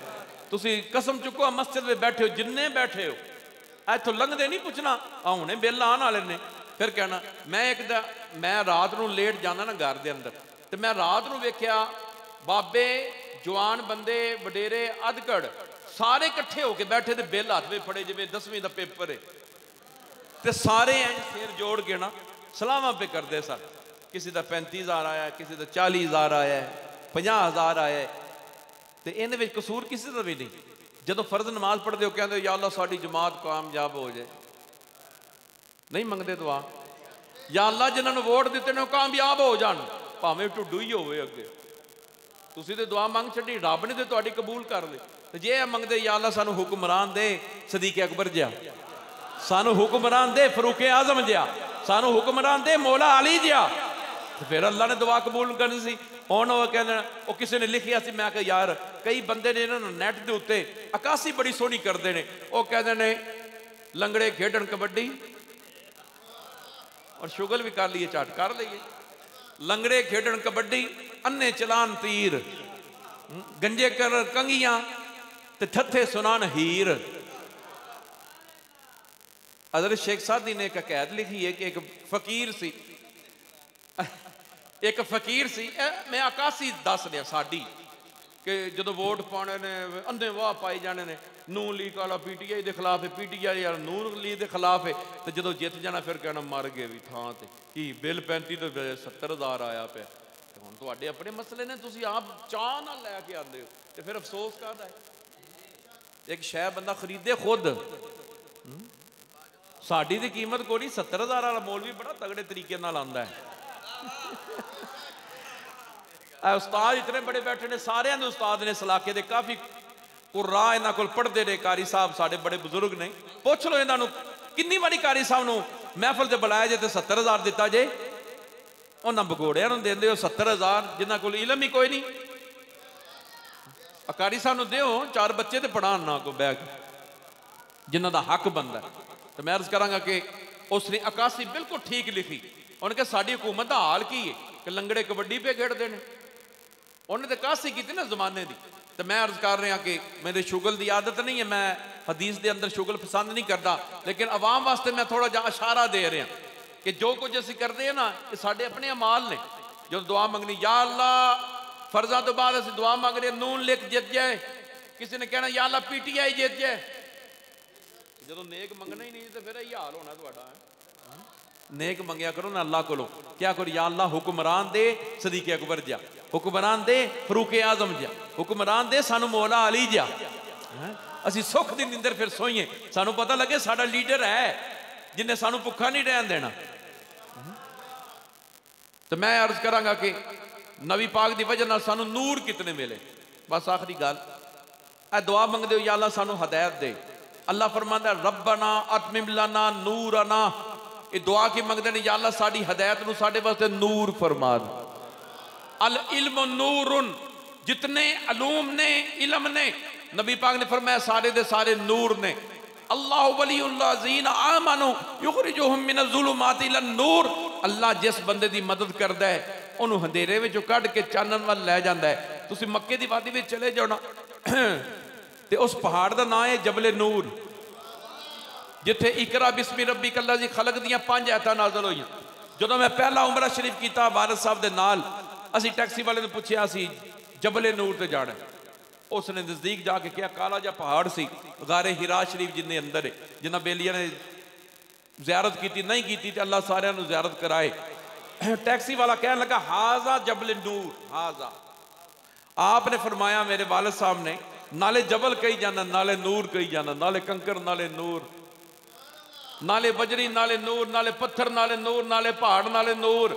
तुसीं कसम चुको मस्जिद में बैठे हो, जिन्ने बैठे हो इथों लंघते नहीं पुछना हुणे बिल आने वाले ने। फिर कहना मैं रात को लेट जाना ना घर के अंदर, तो मैं रात को वेख्या बाबे जवान बंदे वडेरे अधकड़ सारे इकट्ठे होके बैठे, तो बिल हाथ में फड़े जिवें 10वीं का पेपर है, तो सारे इंज सिर जोड़ के ना सलाहां पे करते सन। किसी का 35,000 आया, किसी का 40,000 आया, 50,000 आया, तो इन्हें कसूर किसी का भी नहीं। जदों फर्ज नमाज पढ़ते हो कहते या अल्लाह साडी जमात कामयाब हो जाए, नहीं मंगते दुआ, या अल्लाह जिन्होंने वोट दिते ने कामयाब हो जान, भावें ढुड्डू ही होवे अगे। तुसीं ते दुआ मंग छड्डी, रब ने तो तुहाडी कबूल कर ली। तो जे मंगते या अल्लाह सानू हुक्मरान दे सदीक अकबर जिहा, सानू हुक्मरान दे फरूक आजम जिहा, सानू हुक्मरान दे मौला अली जिहा, तो फिर अल्लाह ने दुआ कबूल करनी सी। हुण वो कहते वो किसी ने लिखिया सी, मैं कहा यार कई बंदे ने इन्होंने नैट के उत्ते अकासी बड़ी सोहनी करते हैं, वो कहते हैं लंगड़े खेडन कबड्डी, और शुगल भी कर लिए झट कर लीए, लंगड़े खेडन कबड्डी, अन्ने चलान तीर, गंजे कर कंगियां ते थथे सुनान हीर। हज़रत शेख सादी ने एक हकैत लिखी है कि एक फकीर सी, एक फकीर सी, मैं अकासी दस लिया साड़ी कि जो वोट पाने ने अंधे वाह पाई जाने ने, नून लीग वाला PTI के खिलाफ है, PTI यार नून लीग के खिलाफ है, तो जो जित जाना फिर कहना मर गए भी थां ते कि बिल 35 तो 70,000 आया पे। हुण तुहाडे अपने मसले ने, तुसीं आप चाह ना लैके आते हो, तो फिर अफसोस करदा है। एक शै बंदा खरीदे खुद, साड़ी की कीमत कोई नहीं, 70,000 वाला मौलवी बड़ा तगड़े तरीके नाल आंदा है। उस्ताद इतने बड़े बैठे ने, सारे उस्ताद ने इस इलाके के, काफ़ी कुर्रा इन्हों को पढ़ते ने, कारी साहब साढ़े बड़े बुजुर्ग ने, पुछ लो इन्हों किन्नी बारी कारी साहब को महफिल से बुलाया जे तो 70,000 दिता जे, उन्होंने भगोड़िया देंदे हो 70,000 जिन्हों को इलम ही कोई नहीं। कारी साहब को दो 4 बच्चे तो पढ़ान ना को बह के, जिन्हों का हक बनता है। तो मैं अर्ज करांगा कि उसने अकासी बिल्कुल ठीक लिखी, उन्हें कहा साड़ी हुकूमत का हाल की है कि लंगड़े कबड्डी पे खेडते हैं, उन्हें तो कासी की ना जमाने की। तो मैं अर्ज कर रहा कि मेरे शुगल की आदत नहीं है, मैं हदीस के अंदर शुगल पसंद नहीं करता, लेकिन अवाम वास्ते मैं थोड़ा जहा इशारा दे रहा कि जो कुछ असीं करते हैं ना, ये साढ़े अपने अमाल ने। जो दुआ मंगनी या अल्लाह फर्जा तो बाद असीं दुआ मंग रहे नून लीग जित जाए, किसी ने कहना या अल्लाह PTI जित जाए, जो नेक मंगना ही नहीं तो फिर यही हाल होना तुहाडा। नेक मंगया करो ना अल्लाह को, क्या करो या अल्लाह हुक्मरान दे सदीक अकबर जा, हुक्मरान दे फरूक आजम जा, हुक्मरान दे सानू मौला अली जा, असी सुख दी निंदर फिर सोईए, सानू पता लगे साडा लीडर है जिन्हें सानू भुखा नहीं रहन देना। तो मैं अर्ज करांगा कि नबी पाक की वजह सानू नूर कितने मिले। बस आखिरी गल दुआ मंगदे हो या अल्लाह सानू हदायत दे, अल्लाह फरमांदा रब्बना अतमिम लना नूरना, ये दुआ की मंगदे ने या अल्लाह साडी हदायत नूं साडे वास्ते नूर फरमा दे। अल इल्म नूरुन, जितने अलूम ने इल्म ने नबी पाक ने फरमाया सारे दे सारे नूर ने। अल्लाह वलीउल्लाज़ीना आमनु युखरिजुहुम मिनज़्ज़ुलुमाति इलन नूर, अल्लाह जिस बंदे दी मदद करदा है उन्होंने अंधेरे विचों कढ के चानन वाल लै जांदा है। तुसीं मक्के दी वादी विच चले जाओ ना ते उस पहाड़ दा नाम है जबले नूर, जिथे इकरा बिस्मी रब्बी कल्लाज़ी खलक दियां 5 आयतां नाज़िल होईयां। जदों मैं पहला उमरा शरीफ कीता वारिस साहब दे नाल, असीं टैक्सी वाले ने पुछया सी जबले नूर ते जाना, उसने नज़दीक जाके क्या काला जा पहाड़ सी गारे हिरा शरीफ जिन्ने अंदर है, जिन्हां बेलियां ने ज़ियारत की नहीं की तो अल्लाह सारियां नूं ज़ियारत कराए। टैक्सी वाला कहने लगा हाजा जबल नूर हाजा। आपने फरमाया मेरे वालिद साहब ने नाले जबल कही जाना, नाले नूर कही जाना, नाले कंकर नाले नूर, नाले बजरी नाले नूर, नाले पत्थर नाले नूर, नाले पहाड़ नाले नूर।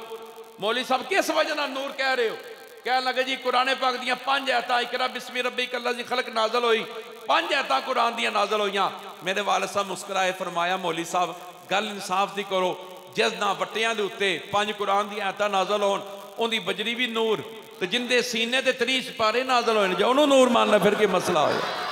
मौली साहब किस वजह नाल नूर कह रहे हो? कह लगे जी कुरान पाक दियां 5 आयतां इकरा बिस्मी रब्बी कल्लाज़ी खलक नाज़िल होई, 5 आयतां कुरान दियां नाज़िल होईयां। मेरे वालिद साहब मुस्कुराए, फरमाया मौली साहब गल इंसाफ दी करो, जिस ना बट्टियां दे उत्ते 5 कुरान दी आयतां नाज़िल होन उहदी बजरी भी नूर, ते जिंदे सीने ते 30 पारे नाज़िल होए जे उहनूं नूर मानना फिर की मसला होया।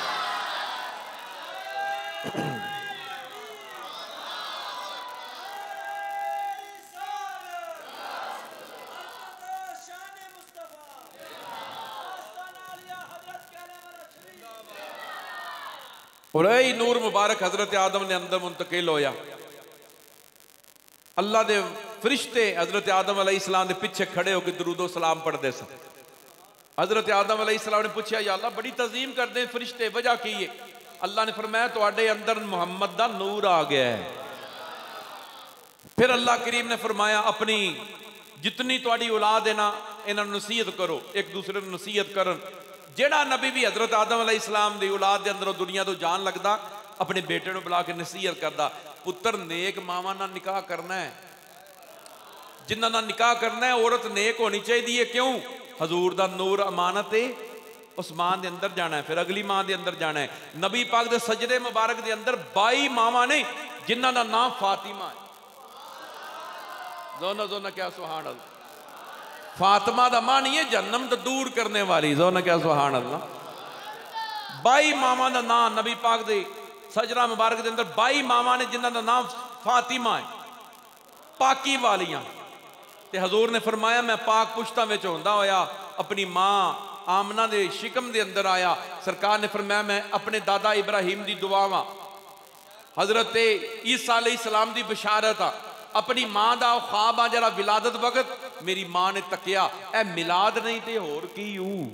और यही नूर मुबारक हजरत आदम ने अंदर मुंतकिल होया। अल्लाह दे फरिश्ते हजरत आदम अलैहिस्सलाम दे पीछे खड़े होकर दरूदो सलाम पढ़ते सन। हजरत आदम अलैहिस्सलाम ने पूछा या अल्लाह बड़ी तज़ीम करते हैं फरिश्ते, वजह की है? अल्लाह ने फरमाया तुहाडे अंदर मुहम्मद दा नूर आ गया है। फिर अल्लाह करीम ने फरमाया अपनी जितनी तुहाडी औलाद है ना इन्हां नूं नसीहत करो, एक दूसरे नूं नसीहत करन। जेड़ा नबी भी हजरत आदम अलैहिस्सलाम दी औलाद दे अंदरों दुनिया तो जान लगदा अपने बेटे नूं बुला के नसीहत करदा, पुत्र नेक मावां नाल निकाह करना है, जिन्हां नाल निकाह करना है औरत नेक होनी चाहिए है। क्यों? हजूर दा नूर अमानत है, उस मां दे अंदर जाना है, फिर अगली मां दे अंदर जाना है। नबी पाक दे सजदे मुबारक दे अंदर 22 मावां ने जिन्हां दा नाम फातिमा है। जोना जोना क्या सुभान अल्लाह। फातिमा दा मां नहीं है जन्नम तो दूर करने वाली, जोना क्या सुभान अल्लाह। 22 मावां दा नाम नबी पाक दे सजरा मुबारक दे अंदर 22 मावां ने जिन्हां दा नाम फातिमा है, पाकी वालियां। ते हजूर ने फरमाया मैं पाक पुश्तां विच होंदा होया अपनी मां आमना दे शिकम दे अंदर आया। सरकार ने फरमाया मैं अपने दादा इब्राहिम दी दुआ वां, हजरत ईसा अलैहिस्सलाम दी बशारत आ, अपनी मां दा ख्वाब आ जरा विलादत वक्त मेरी मां ने तकिया ए मिलाद नहीं ते होर की हूं।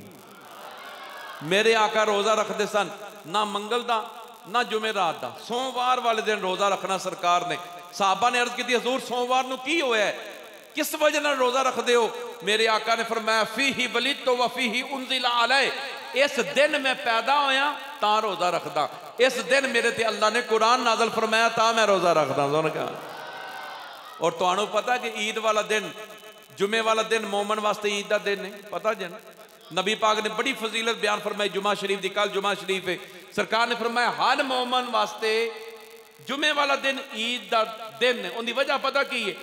मेरे आका रोजा रखते सन ना मंगल दा ना जुमेरात दा, सोमवार वाले दिन रोजा रखना सरकार ने। साहबा ने अर्ज की हजूर सोमवार नूं की होया है, किस वजह नाल रोजा रखते हो? मेरे आका ने फरमाया फीही वलिदतु व फीही उनजिला अलैहि, इस दिन मैं पैदा होया तां रोजा रखदा, इस दिन मेरे ते अल्लाह ने कुरान नाज़िल फरमाया तां मैं रोजा रखदा। सुन के और तुहानू पता कि ईद वाला दिन जुमे वाला दिन मोमन वास्ते ईद का दिन है, पता जे ना? नबी पाक ने बड़ी फजीलत बयान फरमाई जुमा शरीफ की, कल जुमा शरीफ है। सरकार ने फरमाया हर मोमन वास्ते जुमे वाला दिन ईद का दिन है। उनकी वजह पता की है?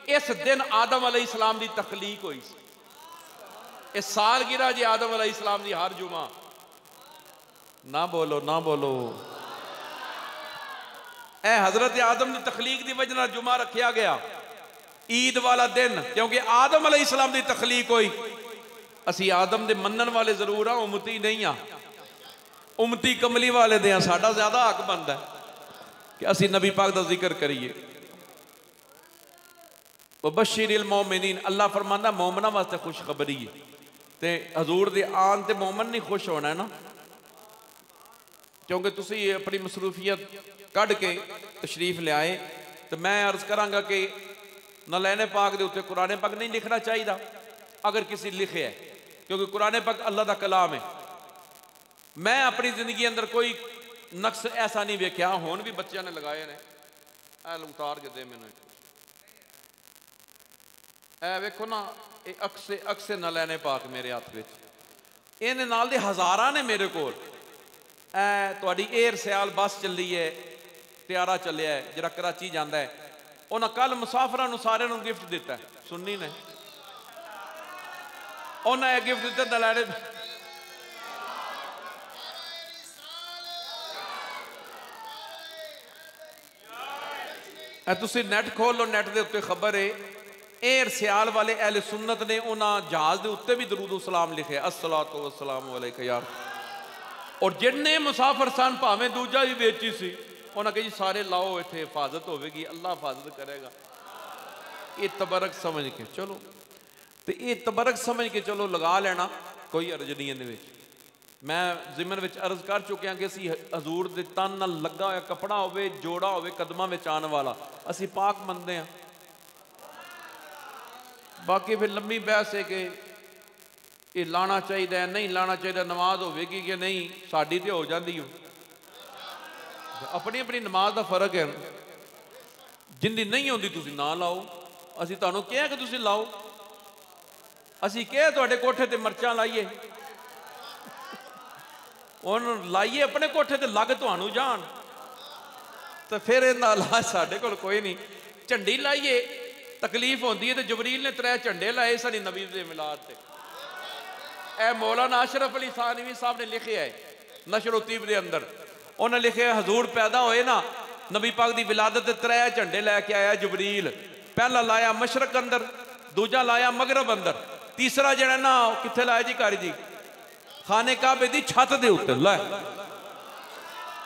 इस दिन आदम अलैहिस्सलाम की तखलीक हुई, इस साल गिरा जी आदम अलैहिस्सलाम की हर जुमा। ना बोलो ना बोलो। ए हजरत आदम की तखलीक की वजह जुमा रखा गया ईद वाला दिन, क्योंकि आदम अलैहिस्सलाम की तखलीक हुई। असी आदम दे मनन वाले जरूर हाँ, उम्मती नहीं हाँ, उम्मती कमली वाले दे साडा ज्यादा हक बनता है कि असी नबी पाक का जिक्र करिए। बशीरिल मोमिनीन, अल्लाह फरमांदा मोमना वास्ते खुशखबरी है। ते हजूर दे आन ते मोमन नहीं खुश होना है ना, क्योंकि तुसी अपनी मसरूफियत कढ़ के तशरीफ लियाए। तो मैं अर्ज करांगा कि नलैने पाक दे उत्ते कुरान पाक नहीं लिखना चाहिए अगर किसी लिखे है, क्योंकि कुरान पाक अल्लाह का कलाम है। मैं अपनी जिंदगी अंदर कोई नक्स ऐसा नहीं वेख्या, हुण भी बच्चों ने लगाए ने। ऐ उतार के दे मैनू, ऐ वेखो ना, ये अक्से न लैने पाक मेरे हाथ में, इन्हें नाल दे हज़ारां ने मेरे कोल। तुहाडी एयर सियाल बस चली है, त्यारा चलिया है जरा कराची जाता है, उन्हें कल मुसाफिरां नूं सारिआं नूं गिफ्ट दिता है। सुन्नी ने उन्हें गिफ्ट दिता दलाले तुसी नैट खोल लो, नैट के उत्ते खबर है एयर सियाल वाले अहले सुन्नत ने उन्हें जहाज के उत्ते भी दरूद सलाम लिखे अस्सलातु वस्सलाम अलैका यार। और जिन्ने मुसाफिर सन भावें दूजा भी बेची सी उन्हें कही सारे लाओ, इत्थे हिफाजत होगी, अल्लाह हिफाजत करेगा। ये तबरक समझ के चलो, तो ये तबरक समझ के चलो लगा लेना, कोई अर्ज नहीं इहदे। मैं जिमन विच अर्ज कर चुकिया कि असी हजूर दे तन नाल लगा होया कपड़ा होवे, जोड़ा होवे कदमां विच आने वाला, असी पाक मनदे हां। बाकी फिर लंबी बहस है कि ये लाना चाहिए नहीं लाना चाहिए, नमाज होगी कि नहीं, साड़ी तो हो जाती हो। अपनी अपनी नमाज का फर्क है, जिंदी नहीं होती तुसी ना लाओ। असी तुहानू कहा कि तुसी लाओ, असी कहा तुहाडे कोठे ते मर्चां लाइए, उन्होंने लाइए अपने कोठे ते लग तुहानू जान, तो फिर इहदा इलाज साडे कोल कोई नहीं। झंडी लाइए तकलीफ होती है, तो जबरील ने 3 झंडे लाए साडी नबी दे मिलाद ते। ए मौलाना अशरफ अली थानवी साहब ने लिखे है नशर तीब के अंदर, उन्हें लिखे हजूर पैदा होए ना नबी पाक की विलादत 3 झंडे लैके आया जबरील। पहला लाया मशरक अंदर, दूजा लाया मगरब अंदर, तीसरा जड़ा ना कित्थे लाया जी कारी जी खाने काबे की छत के उत्ते लै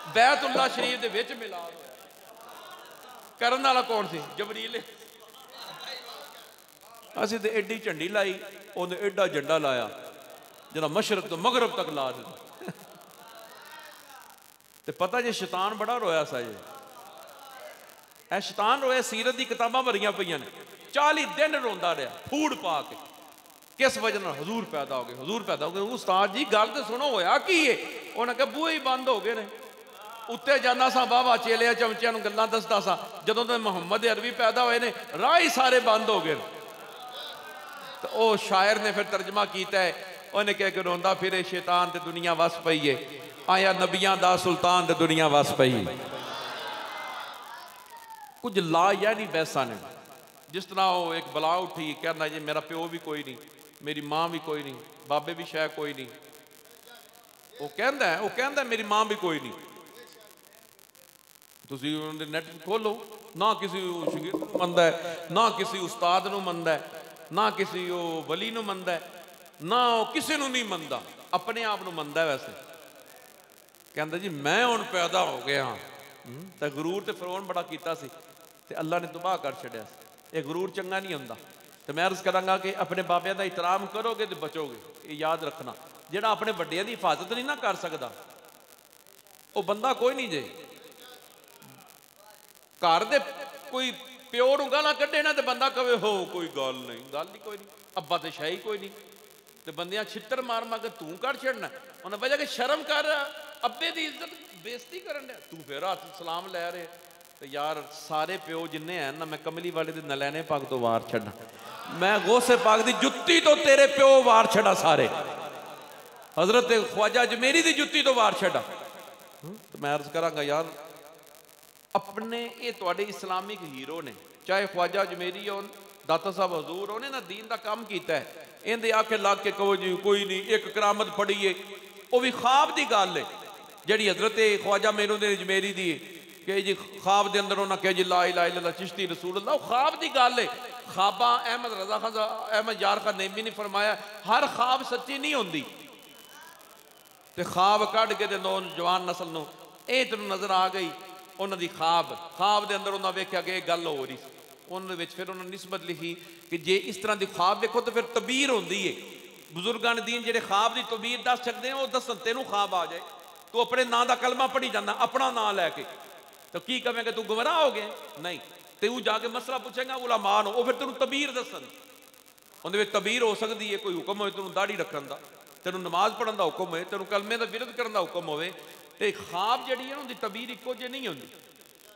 बैतुल्ला शरीफ दे विच मिलाद करन वाला कौन सी? जबरील। असीं ते एडी झंडी लाई, उन्हें एडा झंडा लाया जरा मशरक तो मगरब तक ला दिता। ते पता जे शैतान बड़ा रोया सा जी, ऐ शैतान रोया, सीरत की किताबां भरियां पईयां ने, 40 दिन रोंदा रहा फूड पा के। किस वजह नाल? हजूर पैदा हो गए, हजूर पैदा हो गए। उस्ताद जी गल तो सुनो, होया की है? उन्हें कहा बूहे ही बंद हो गए ने। उत्ते जाना सा बाबा चेलिया चमचिया नूं गल्लां दसदा सा, जदों तो मुहम्मद अरबी पैदा होए ने राह ही सारे बंद हो गए। तो वह शायर ने फिर तर्जमा किया है, उन्हें कह के रोंदा फिरे शैतान ते दुनिया वस पई है, आया नबियां दा सुल्तान ते दुनिया वस पई। कुछ ला या नहीं बैसा ने, जिस तरह वो एक बला उठी कहना जी मेरा प्यो भी कोई नहीं, मेरी माँ भी कोई नहीं, बाबे भी शायद कोई नहीं। वो कहता है मेरी माँ भी कोई नहीं। तुसी नैट खोलो ना, किसी शागिर्द नूं मनदा है, ना किसी उस्ताद नूं मनदा है, ना किसी वो वली नूं मनदा है, ना वो किसी नूं नहीं मनदा, अपने आप नूं मनदा है। वैसे कहता जी मैं हुण पैदा हो गया हाँ, तो गुरूर तो फिरौन बड़ा कीता सी ते अल्लाह ने तबाह कर छड़िया। ये गुरूर चंगा नहीं हुंदा। तो मैं अर्ज करांगा कि अपने बाबिया का एहतराम करोगे तो बचोगे, ये याद रखना। जिहड़ा अपने वड्डियां दी हिफाजत नहीं ना कर सकता वो बंदा कोई नहीं जे। घर दे कोई प्यो नूं गालां कड्ढे ना तो बंदा कहे हो कोई गल नहीं कोई नहीं, अब्बा तो शाही कोई नहीं, तो बंदियां छित्तर मार मार के तू कर छड़ना। उन्हें वजह कि शर्म कर, अब्बे की इज्जत बेइज्जती करन दे, तू फिर हाथ सलाम लै रहे। तो यार सारे प्यो जिन्ने हैं ना, मैं कमली वाले दे नलैने पाक तो वार छड़ा, मैं गौसे पाक दी जुत्ती तो तेरे प्यो वार छड़ा, सारे हजरत ख्वाजा अजमेरी दी जुत्ती तो वार छड़ा। तो मैं अर्ज करांगा यार अपने ये तुहाडे इस्लामिक हीरो ने, चाहे ख्वाजा अजमेरी हो, दाता साहब हजूर उन्हें ना दीन का काम किया है, इहदे आके लग के कहो जी कोई नहीं, एक करामत पढ़ीए, वो भी ख्वाब की गल है जी हजरत ख्वाजा मेरुद्दीन अजमेरी दी कि जी ख्वाब के अंदर उन्हें कहा जी ला इलाहा इल्लल्लाह चिश्ती रसूल अल्लाह, ख्वाब की गल है। ख्वाबा अहमद रजा खान अहमद यार खान नेमी ने फरमाया हर ख्वाब सच्ची नहीं होंगी, तो ख्वाब कढ़ के नौजवान नस्ल नूं ये तेनों नज़र आ गई उन्होंने ख्वाब के अंदर उन्हें वेख्या कि गल हो रही, उन्होंने फिर उन्होंने निस्बत लिखी कि जे इस तरह की ख्वाब देखो तो फिर तबीर होंगी है। बुजुर्गान दीन जेडे ख्वाब की तबीर दस सकते हैं, वो दसन तेनों ख्वाब आ जाए, तू अपने नां का कलमा पढ़ी जाना अपना नां लैके, तो की कहेंगे तू गुमराह हो गया? नहीं, तू जाके मसला पूछेगा उलमा नो, वो फिर तेन तबीर दसन, उन्हें तबीर हो सकती है, कोई हुक्म हो तेन दाढ़ी रखने का, तेन नमाज पढ़ने का हुक्म हो, तेन कलमे का विरोध करने का हुक्म हो, तो ख्वाब जी है उनकी तबीर इको जी नहीं होंगी,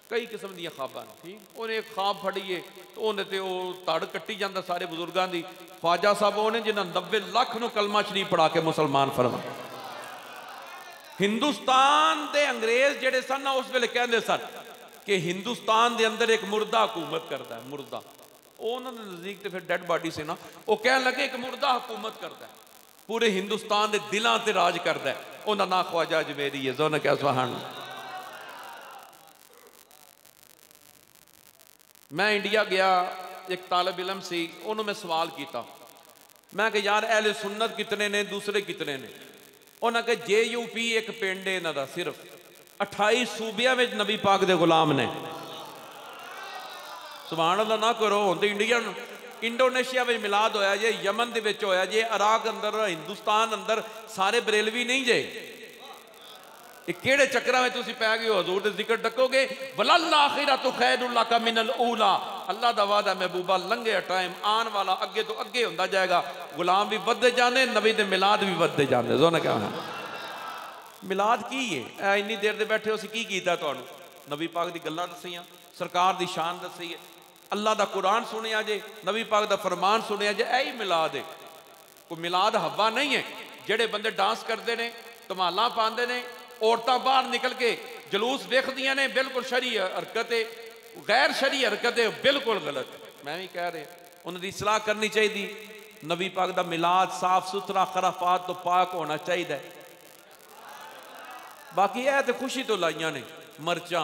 कई किस्म दी ख्वाबा ने। ठीक, उन्हें एक ख्वाब फड़ीए तो उन्हें तो तड़ कट्टी जाता सारे बुजुर्गों की। ख्वाजा साहब उन्हें जिन्हें 90 लाख नूं कलमा शरीफ पढ़ा के मुसलमान फरमा, हिंदुस्तान के अंग्रेज जेडे सन ना उस वेले कहते सन कि हिंदुस्तान के अंदर एक मुर्दा हुकूमत करता है। मुर्दा उन्होंने नज़दीक तो फिर डेड बॉडी से ना वो कह लगे एक मुर्दा हुकूमत करता है, पूरे हिंदुस्तान के दिलों से राज करता है। उन्होंने ना ख्वाजा अजमेरी है, जोने क्या सुभान। मैं इंडिया गया, एक तालिब इलम सी, उन्होंने मैं सवाल किया, मैं कि यार अहले सुन्नत कितने ने, दूसरे कितने ने? उन्होंने कहा JUP एक पिंड है इन्हों का, सिर्फ 28 सूबिया में नबी पाक दे गुलाम ने। सुभान अल्लाह ना करो। तो इंडिया इंडोनेशिया में मिलाद होया जे, यमन दे विच होया जे, इराक अंदर, हिंदुस्तान अंदर सारे बरेलवी नहीं जे। किहड़े चक्कर में तुसीं पै गए हो? हजूर दे जिक्र डकोगे, वलल आखिरतु खैरुल लका मिनल ऊला। अल्लाह दा वादा महबूबा लंघे टाइम आन वाला अगे तो अगे होंदा जाएगा। गुलाम भी वधदे जाने, नबी दे मिलाद भी वधदे जाने। जोने क्या होना मिलाद की है? इन्नी देर दे बैठे हो असीं की कीता तुहानूं? नबी पाक दी गल्लां दस्सियां, सरकार दी शान दस्सी है, अल्लाह दा कुरान सुनिया जे, नबी पाक दा फरमान सुनिया जे। यही मिलाद है। कोई मिलाद हवा नहीं है। जेड़े बंदे डांस करते हैं, धमालां पाते हैं, औरतां बाहर निकल के जलूस वेखदियां ने, बिल्कुल शरी हरकत है, गैर शरी हरकत है, बिल्कुल गलत है। मैं भी कह रहा उन्होंने इसलाह करनी चाहिए। नबी पाक दा मिलाद साफ सुथरा खराफात तो पाक होना चाहिए। बाकी है तो खुशी तो लाइया ने मर्चा,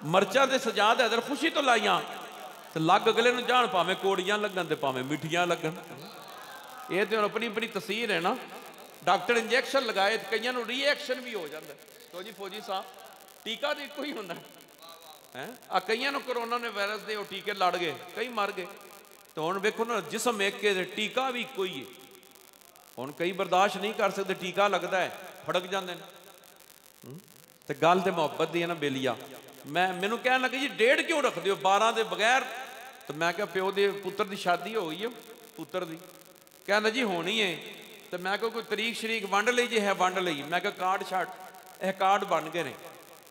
मर्चा ते सजाद है, खुशी तो लाइया तो लग अगले नूं जान, भावें कोड़ियां लगन ते भावें मिठियां लगन। ये तो अपनी अपनी तस्वीर है ना। डॉक्टर इंजैक्शन लगाए तो कई रिएक्शन भी हो जाता है। तो जी फौजी साहब टीका तो एक ही होंगे है। कई करोना ने वायरस के वो टीके लड़ गए, कई मर गए। तो हुण वेखो ना, जिसम एक के टीका भी एक ही है। हुण कई बर्दाश्त नहीं कर सकते, टीका लगता है फड़क जाते हैं। तो गल तो मुहब्बत की है ना बेलिया। मैनू कह लगे जी 1.5 क्यों रखते हो 12 के बगैर? तो मैं क्या प्यो के पुत्र की शादी हो गई है, पुत्र की कहना जी होनी है। तो मैं कोई तरीक शरीक वंड ली जी, है वंड ली। मैं कार्ड छाट, यह कार्ड बन गए हैं।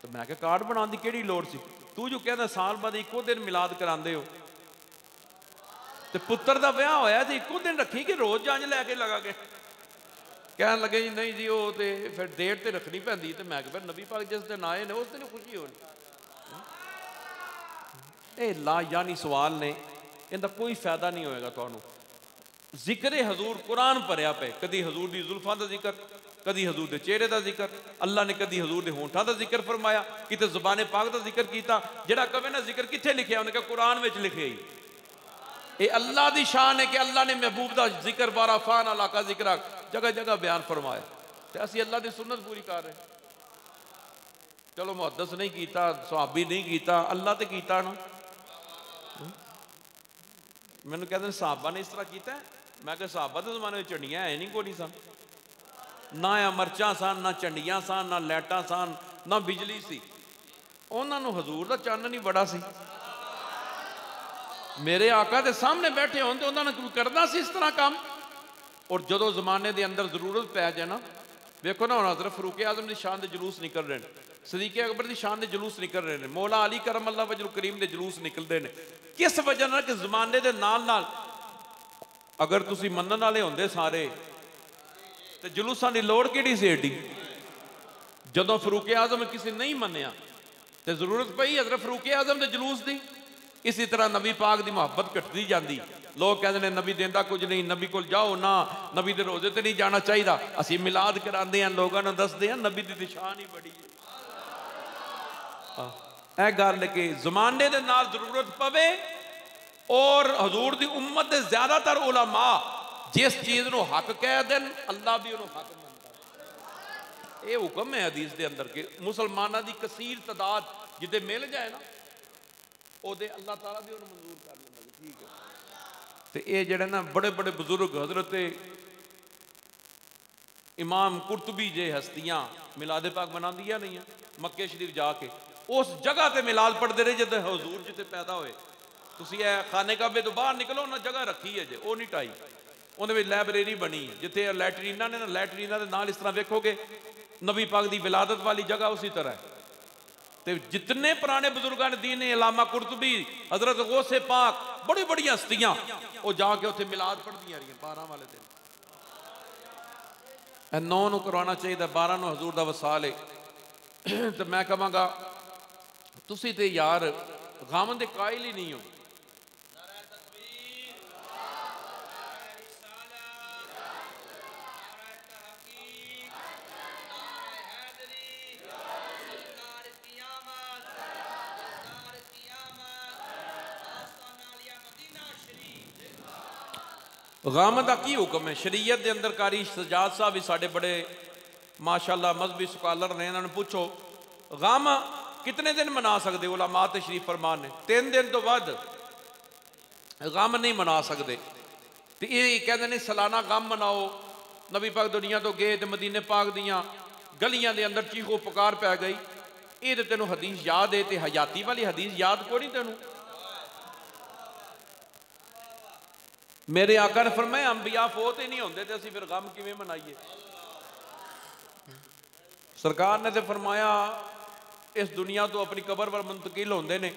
तो मैं कार्ड बनाने की किहड़ी लोड़ सी? तू जो कहना साल बाद एको दिन मिलाद करांदे हो, तो पुत्र का ब्याह होया तो एको दिन रखी कि रोज़ जंज लैके लगा गए? कह लगे जी नहीं जी, वो तो फिर डेट तो रखनी पैंदी। तो मैं फिर नबी पाक जिस दिन आए ने उस दिन खुशी होनी। ये ला यानी सवाल ने, इनका कोई फायदा नहीं होएगा तुहानू। जिक्र हजूर कुरान भरिया पे, कदी हजूर की जुल्फां का जिक्र, कदी हजूर के चेहरे का जिक्र। अल्लाह ने कदी हजूर के होंठों का जिक्र फरमाया, किते ज़ुबाने पाक का जिक्र किया। जिहड़ा कहे ना जिक्र कित्थे लिखिया, उन्हें कहा कुरान में लिखे ही। ये अल्लाह की शान है कि अल्लाह ने महबूब का जिक्र बारा फान अला का जिक्र जगह जगह बयान फरमाया। तो असी अल्लाह की सुन्नत पूरी कर रहे। चलो मुहद्दिस नहीं किया, सहाबी नहीं किया, अल्लाह तो किया ना। मैनू कहते हैं सहाबा ने इस तरह किया। मैं क्या सहाबा के जमाने में झंडियां है नहीं, कोई नहीं सन, ना मर्चा सन, ना झंडियां सन, ना लाइटां सन, ना बिजली सी। उन्होंने हजूर का चानन ही बड़ा सी। मेरे आका के सामने बैठे हो तो उन्होंने करना सी इस तरह काम। और जो जमाने के अंदर जरूरत पै जाए ना, देखो ना, हज़रत फरूक आजम की शान के जलूस निकल रहे हैं, सदीक अकबर की शान के जलूस निकल रहे हैं, मौला अली करम अल्लाह वजल करीम के जलूस निकलते हैं। किस वजह ना कि जमाने के नाल अगर तुसी मनन वाले होंदे सारे तो जलूसा की लोड़ किहड़ी सी एडी? जदों फरूक आजम किसी नहीं मनिया तो जरूरत पई हज़रत फरूक आजम के जलूस की। इसी तरह नबी पाक की मुहब्बत घटती जाती। लोग कहते हैं नबी देंदा कुछ नहीं, नबी को जाओ ना, नबी के रोजे ते नहीं जाना चाहिए। असी मिलाद कराते हैं, लोगों को दसते हैं नबी की शान ही बड़ी है। यह गल कि जमाने के नाल जरूरत पवे। और हजूर की उम्मत के ज्यादातर उलमा जिस चीज़ को हक कह देन, अल्लाह भी उन्होंने हक मनता। ये हुक्म है हदीस के अंदर कि मुसलमानों की कसीर तादाद जिदे मिल जाए ना, उहदे अल्लाह ताला भी उन्हें मंजूर कर लेंदा। ठीक है। तो ये जड़े ना बड़े बड़े बुजुर्ग हजरत इमाम कुर्तुबी जे हस्तियां मिलाद पाक मना दिया नहीं है, मक्के शरीफ जाके उस जगह पर मिलाद पढ़ते रहे जिते हजूर जिते पैदा होए। तुसी खाने काबे तो बाहर निकलो ना, जगह रखी है जे, वो नहीं ढाई। उन्हें लाइब्रेरी बनी जिथे लैटरीना ने ना, लैटरीना के नाल इस तरह वेखोगे नबी पाक की विलादत वाली जगह उसी तरह है। तो जितने पुराने बुजुर्गों ने दीन, अलामा कुर्तुबी, हजरत गौसे पाक, बड़ी बड़ी हस्तियां वो जाके उत्थे मिलाद पढ़दियां रही 12 वाले दिन। 9 करवाना चाहिए, 12 ਨੂੰ हजूर का वसाल है। तो मैं कहांगा तुसी ते यार गम के कायल ही नहीं हो। गम का की हुक्म है शरीयत के अंदर? कारी सजाद साहब भी साढ़े बड़े माशाअल्लाह मजहबी स्कॉलर ने, इन्होंने पूछो गम कितने दिन मना सकते? उलमा तशरीफ फरमान ने 3 दिन तो बाद गम नहीं मना सकते। तो ये कहते हैं सालाना गम मनाओ। नबी पाक दुनिया तो गए तो मदीने पाक दियाँ गलियां के अंदर चीखो पुकार पै गई। ये तो तेनों हदीस याद है, तो हयाती वाली हदीस याद को नहीं तेनों? मेरे आका ने फरमाया अंबिया फौत ही नहीं होंगे तो असीं फिर गम किवें मनाइए? सरकार ने तो फरमाया इस दुनिया तो अपनी कबर पर मुंतकिल होंदे ने,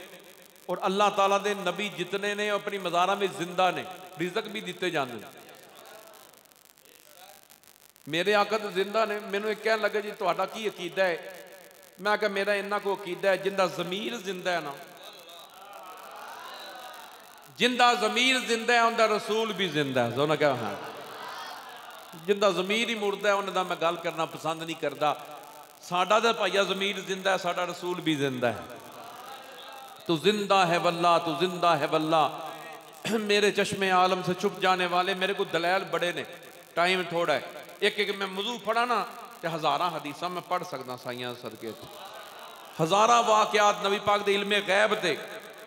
और अल्लाह ताला दे नबी जितने ने अपनी मज़ारा में जिंदा ने, रिजक भी दिते जाते। मेरे आका तो जिंदा ने। मैनू एक कहन लगे जी तुहाडा की अकीदा है? मैं कहा मेरा इन्ना को अकीदा है जिंदा ज़मीर जिंदा है ना, जिंदा ज़मीर जिंदा है उनका रसूल भी जिंदा है। उन्हें कहा हाँ, जिंदा ज़मीर ही मुर्दा है उन्हें मैं गल करना पसंद नहीं करता। साडा तो भाइया ज़मीर जिंदा है, साडा रसूल भी जिंदा है। तू जिंदा है वल्ला, तू जिंदा है वल्ला। मेरे चश्मे आलम से छुप जाने वाले, मेरे को दलैल बड़े ने, टाइम थोड़ा है। एक एक मैं मौजू पढ़ा ना तो हज़ारा हदीसा मैं पढ़ सकदा साइयां सदके। हज़ारा वाक़यात नबी पाक दे इल्मे गैब ते,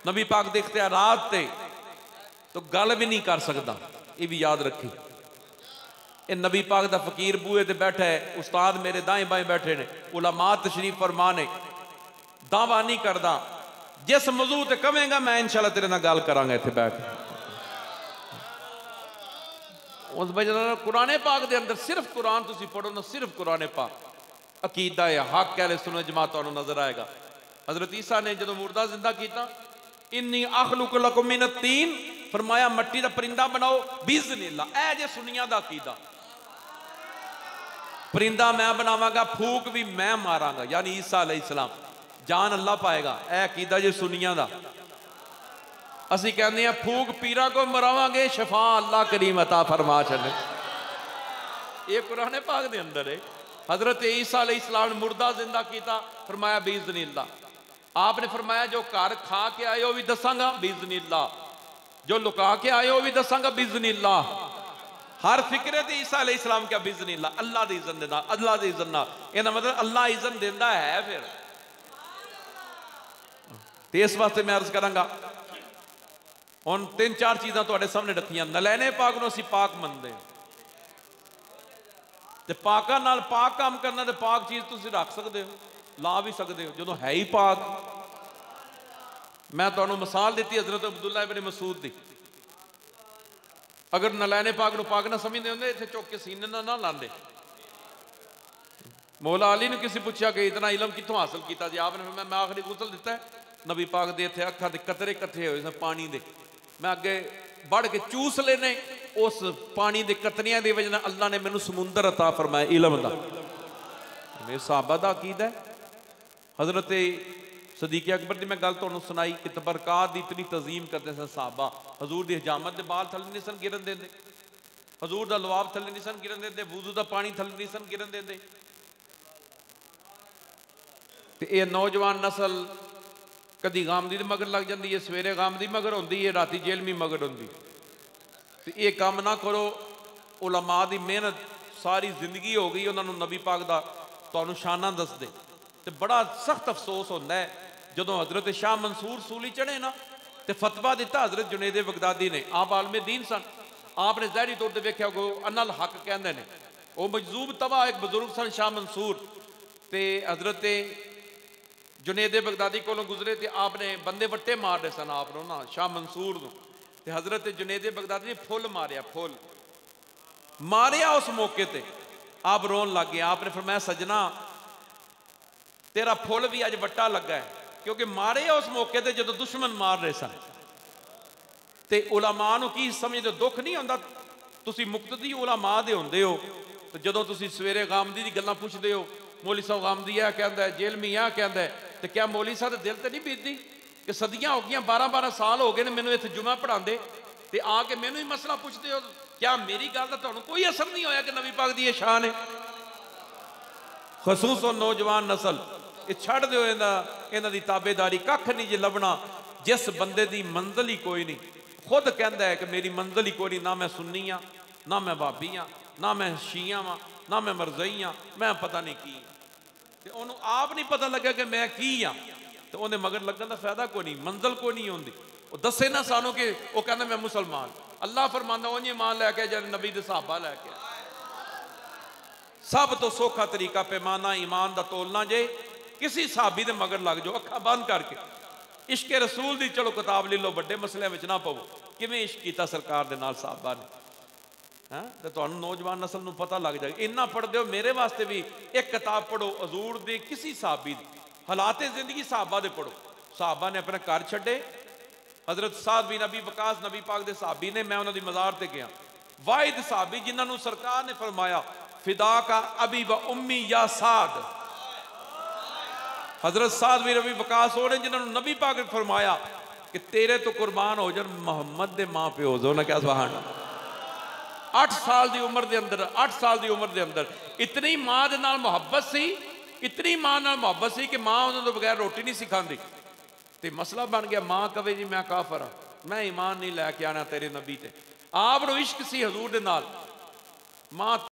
नबी पाक दे इख्तियारात ते तो गल भी नहीं कर सकता। ये भी याद रखी। ये नबी पाक दा फकीर बूहे ते बैठा है, उस्ताद मेरे दाएं बाएं बैठे ने, उलमा तशरीफ फरमा ने। दावा नहीं करता, जिस मौजू ते कवेंगा मैं इंशाअल्लाह तेरे नाल गल करांगा इत्थे बैठ के। उस वजह कुरान पाक दे अंदर सिर्फ कुरान तुसी पढ़ो ना, सिर्फ कुरान पाक अकीदा है हक है सुनो जमात तुहानू नजर आएगा। हजरत ईसा ने जो मुर्दा जिंदा किया, इन्नी अखलुक लकुम मिन तीन, फरमाया मट्टी का परिंदा बनाओ बिज़निल्लाह। ऐ जे सुनिया दा अकीदा, परिंदा मैं बनावांगा, फूक भी मैं मारांगा, यानी ईसा अलैहिस्सलाम जान अल्लाह पाएगा। ऐ अकीदा जे सुनिया दा। असी कहते हैं फूक पीरा को मरावांगे, शफा अल्लाह करीम अता फरमा छड़े। ये कुरान पाक दे अंदर है। हजरत ईसा अलैहिस्सलाम ने मुर्दा जिंदा किया, फरमाया बिज़निल्लाह। आपने फरमाया जो घर खा के आए हो भी दसांगा बिज़निल्लाह, जो लुका के आए हो भी दसांगा बिज़निल्लाह। हर फिक्रे ते ईसा अलैहिस्सलाम क्या बिज़निल्लाह, अल्लाह दी इज़्ज़त देना, अल्लाह दी इज़्ज़त ना। इसदा मतलब अल्लाह इज़्ज़त देंदा है। फिर तो इस वास्ते मैं अर्ज करांगा हुण 3-4 चीज़ां तुहाडे सामने रखियां। नलैने पाक नूं असीं पाक मनदे हां, ते पाकां नाल पाक काम करना, ते पाक चीज़ तुसीं रख सकदे हो, ला भी सकते हो जो है ही पाक। मैं तुहानू मिसाल दी हजरत अब्दुल्ला इब्न मसूद दी। अगर नलैने पाक नूं पाक ना समझते होंगे इत्थे चुक के सीने ना लाते। मौला अली ने किसी पूछा कि इतना इलम कितों हासिल किया जी? आपने मैं आखिरी गुसल दिता है, नबी पाक दे इत्थे अखां दे कतरे इकट्ठे होए सन पानी दे, मैं अगे बढ़ के चूस लेने, उस पानी के कतरियां की वजह अल्लाह ने मैनू समुंदर अता फरमाया इलम दा। मेरे सहाबा दा अकीदा है। हजरत सदीक अकबर की मैं गल तुहानू सुनाई कि तबरकात की इतनी तजीम करते सन सहाबा। हजूर की हजामत के बाल थले नहीं सन गिरन देंदे, हजूर का लवाब थले नहीं सन गिरन देंदे, वुजू का पानी थले नहीं सन गिरन देंदे। ते ये नौजवान नस्ल कदी गामदी दे मगर लग जाती है, सवेरे गामदी मगर होंदी है, राती जेलमी मगर होंदी। तो ये काम ना करो। उलमा की मेहनत सारी जिंदगी हो गई, उन्होंने नबी पाक दा तुहानू शाना दस दे। तो बड़ा सख्त अफसोस होता है जो हजरत शाह मंसूर सूली चढ़े ना, तो फतवा दिता हजरत जुनेद बगदादी ने। आप आलमे दीन सन, आपने ज़ाहिरी तौर पर वेख्या को अनल हक कहते हैं। वो मजजूब तबा एक बजुर्ग सन शाह मंसूर, तो हजरत जुनेद बगदादी को गुजरे, तो आपने बंदे वट्टे मार रहे सन आप ना शाह मंसूर को। तो हजरत जुनेद बगदादी ने फुल मारिया, फुल मारिया। उस मौके पर आप रोन लग गए। आपने फरमाया सजना तेरा फुल भी अज वट्टा लगा है, क्योंकि मारे उस मौके पर जो दुश्मन मार रहे सन। तो उलमा नूं की समझदे, दुख नहीं होंदा? तुसीं मुक्तदी उलमा दे हुंदे हो, तो जदों तुसी सवेरे गामदी दी गल्लां पुछदे हो, मौली साहब गामदी आ कहंदा है, जेलमी आ कहंदा है, तो क्या मौली साहब दे दिल ते नहीं बीतदी कि सदियां हो गई, 12-12 साल हो गए ने मैनू इत्थे जुमा पढ़ांदे ते आके मैनू ही मसला पुछदे हो, क्या मेरी गल दा तुहानू कोई असर नहीं होया कि नबी पाक दी ये शान है? खसूस नौजवान नस्ल ये छड़ दो, इन्हां दी ताबेदारी कख नहीं जे लभना। जिस बंदे दी मंजिल ही कोई नहीं, खुद कहता है कि मेरी मंजिल ही कोई नहीं, ना मैं सुन्नी हाँ, ना मैं भाभी हाँ, ना मैं शिया हाँ, ना मैं मरजई हाँ, मैं पता नहीं की। तो उन्होंने आप नहीं पता लगा कि मैं की हाँ, तो उन्हें मगर लगन का फायदा कोई नहीं, मंजिल कोई नहीं होंगी। वो दसे ना सानू कि वो कहना मैं मुसलमान। अल्लाह फरमांदा उन्हें ईमान लैके जब नबी दे सहाबा लैके सब तो सौखा तरीका पैमाना ईमान का तोलना जे किसी सहाबी दे मगर लग जाओ अखा बंद करके इश्क रसूल दी चलो किताब ले लो, बड़े मसलियां विच ना पवो। किवें इश्क कीता सरकार दे नाल सहाबा ने, हैं तो तुहानू नौजवान नस्ल नू पता लग जाएगा। इन्ना पढ़दे हो, मेरे वास्ते भी एक किताब पढ़ो हजूर दे किसी सहाबी दी हालात जिंदगी सहाबा दे पढ़ो। सहाबा ने अपने घर छड्डे, हजरत साद बिन अबी वकास नबी पाक दे सहाबी ने, मैं उन्हां दी मज़ार ते गया, वाहिद सहाबी जिन्हां नू सरकार ने फरमाया फिदा का अबी व उम्मी या साद, हजरत साद बिन अबी वकास हो रहे जिन्होंने नबी पाक ने फरमाया कि तेरे तो कुर्बान हो जान मोहम्मद दे मां प्यो जो ना। क्या सुभान। 8 साल की उम्र के अंदर, 8 साल की उम्र के अंदर इतनी मां दे नाल मुहब्बत सी, इतनी मां नाल मुहब्बत सी कि मां उन्होंने तो बगैर रोटी नहीं सिखाती। तो मसला बन गया, मां कहे जी मैं काफर हाँ, मैं ईमान नहीं लैके आना तेरे नबी ते। आप इश्क सी हजूर दे नाल, मां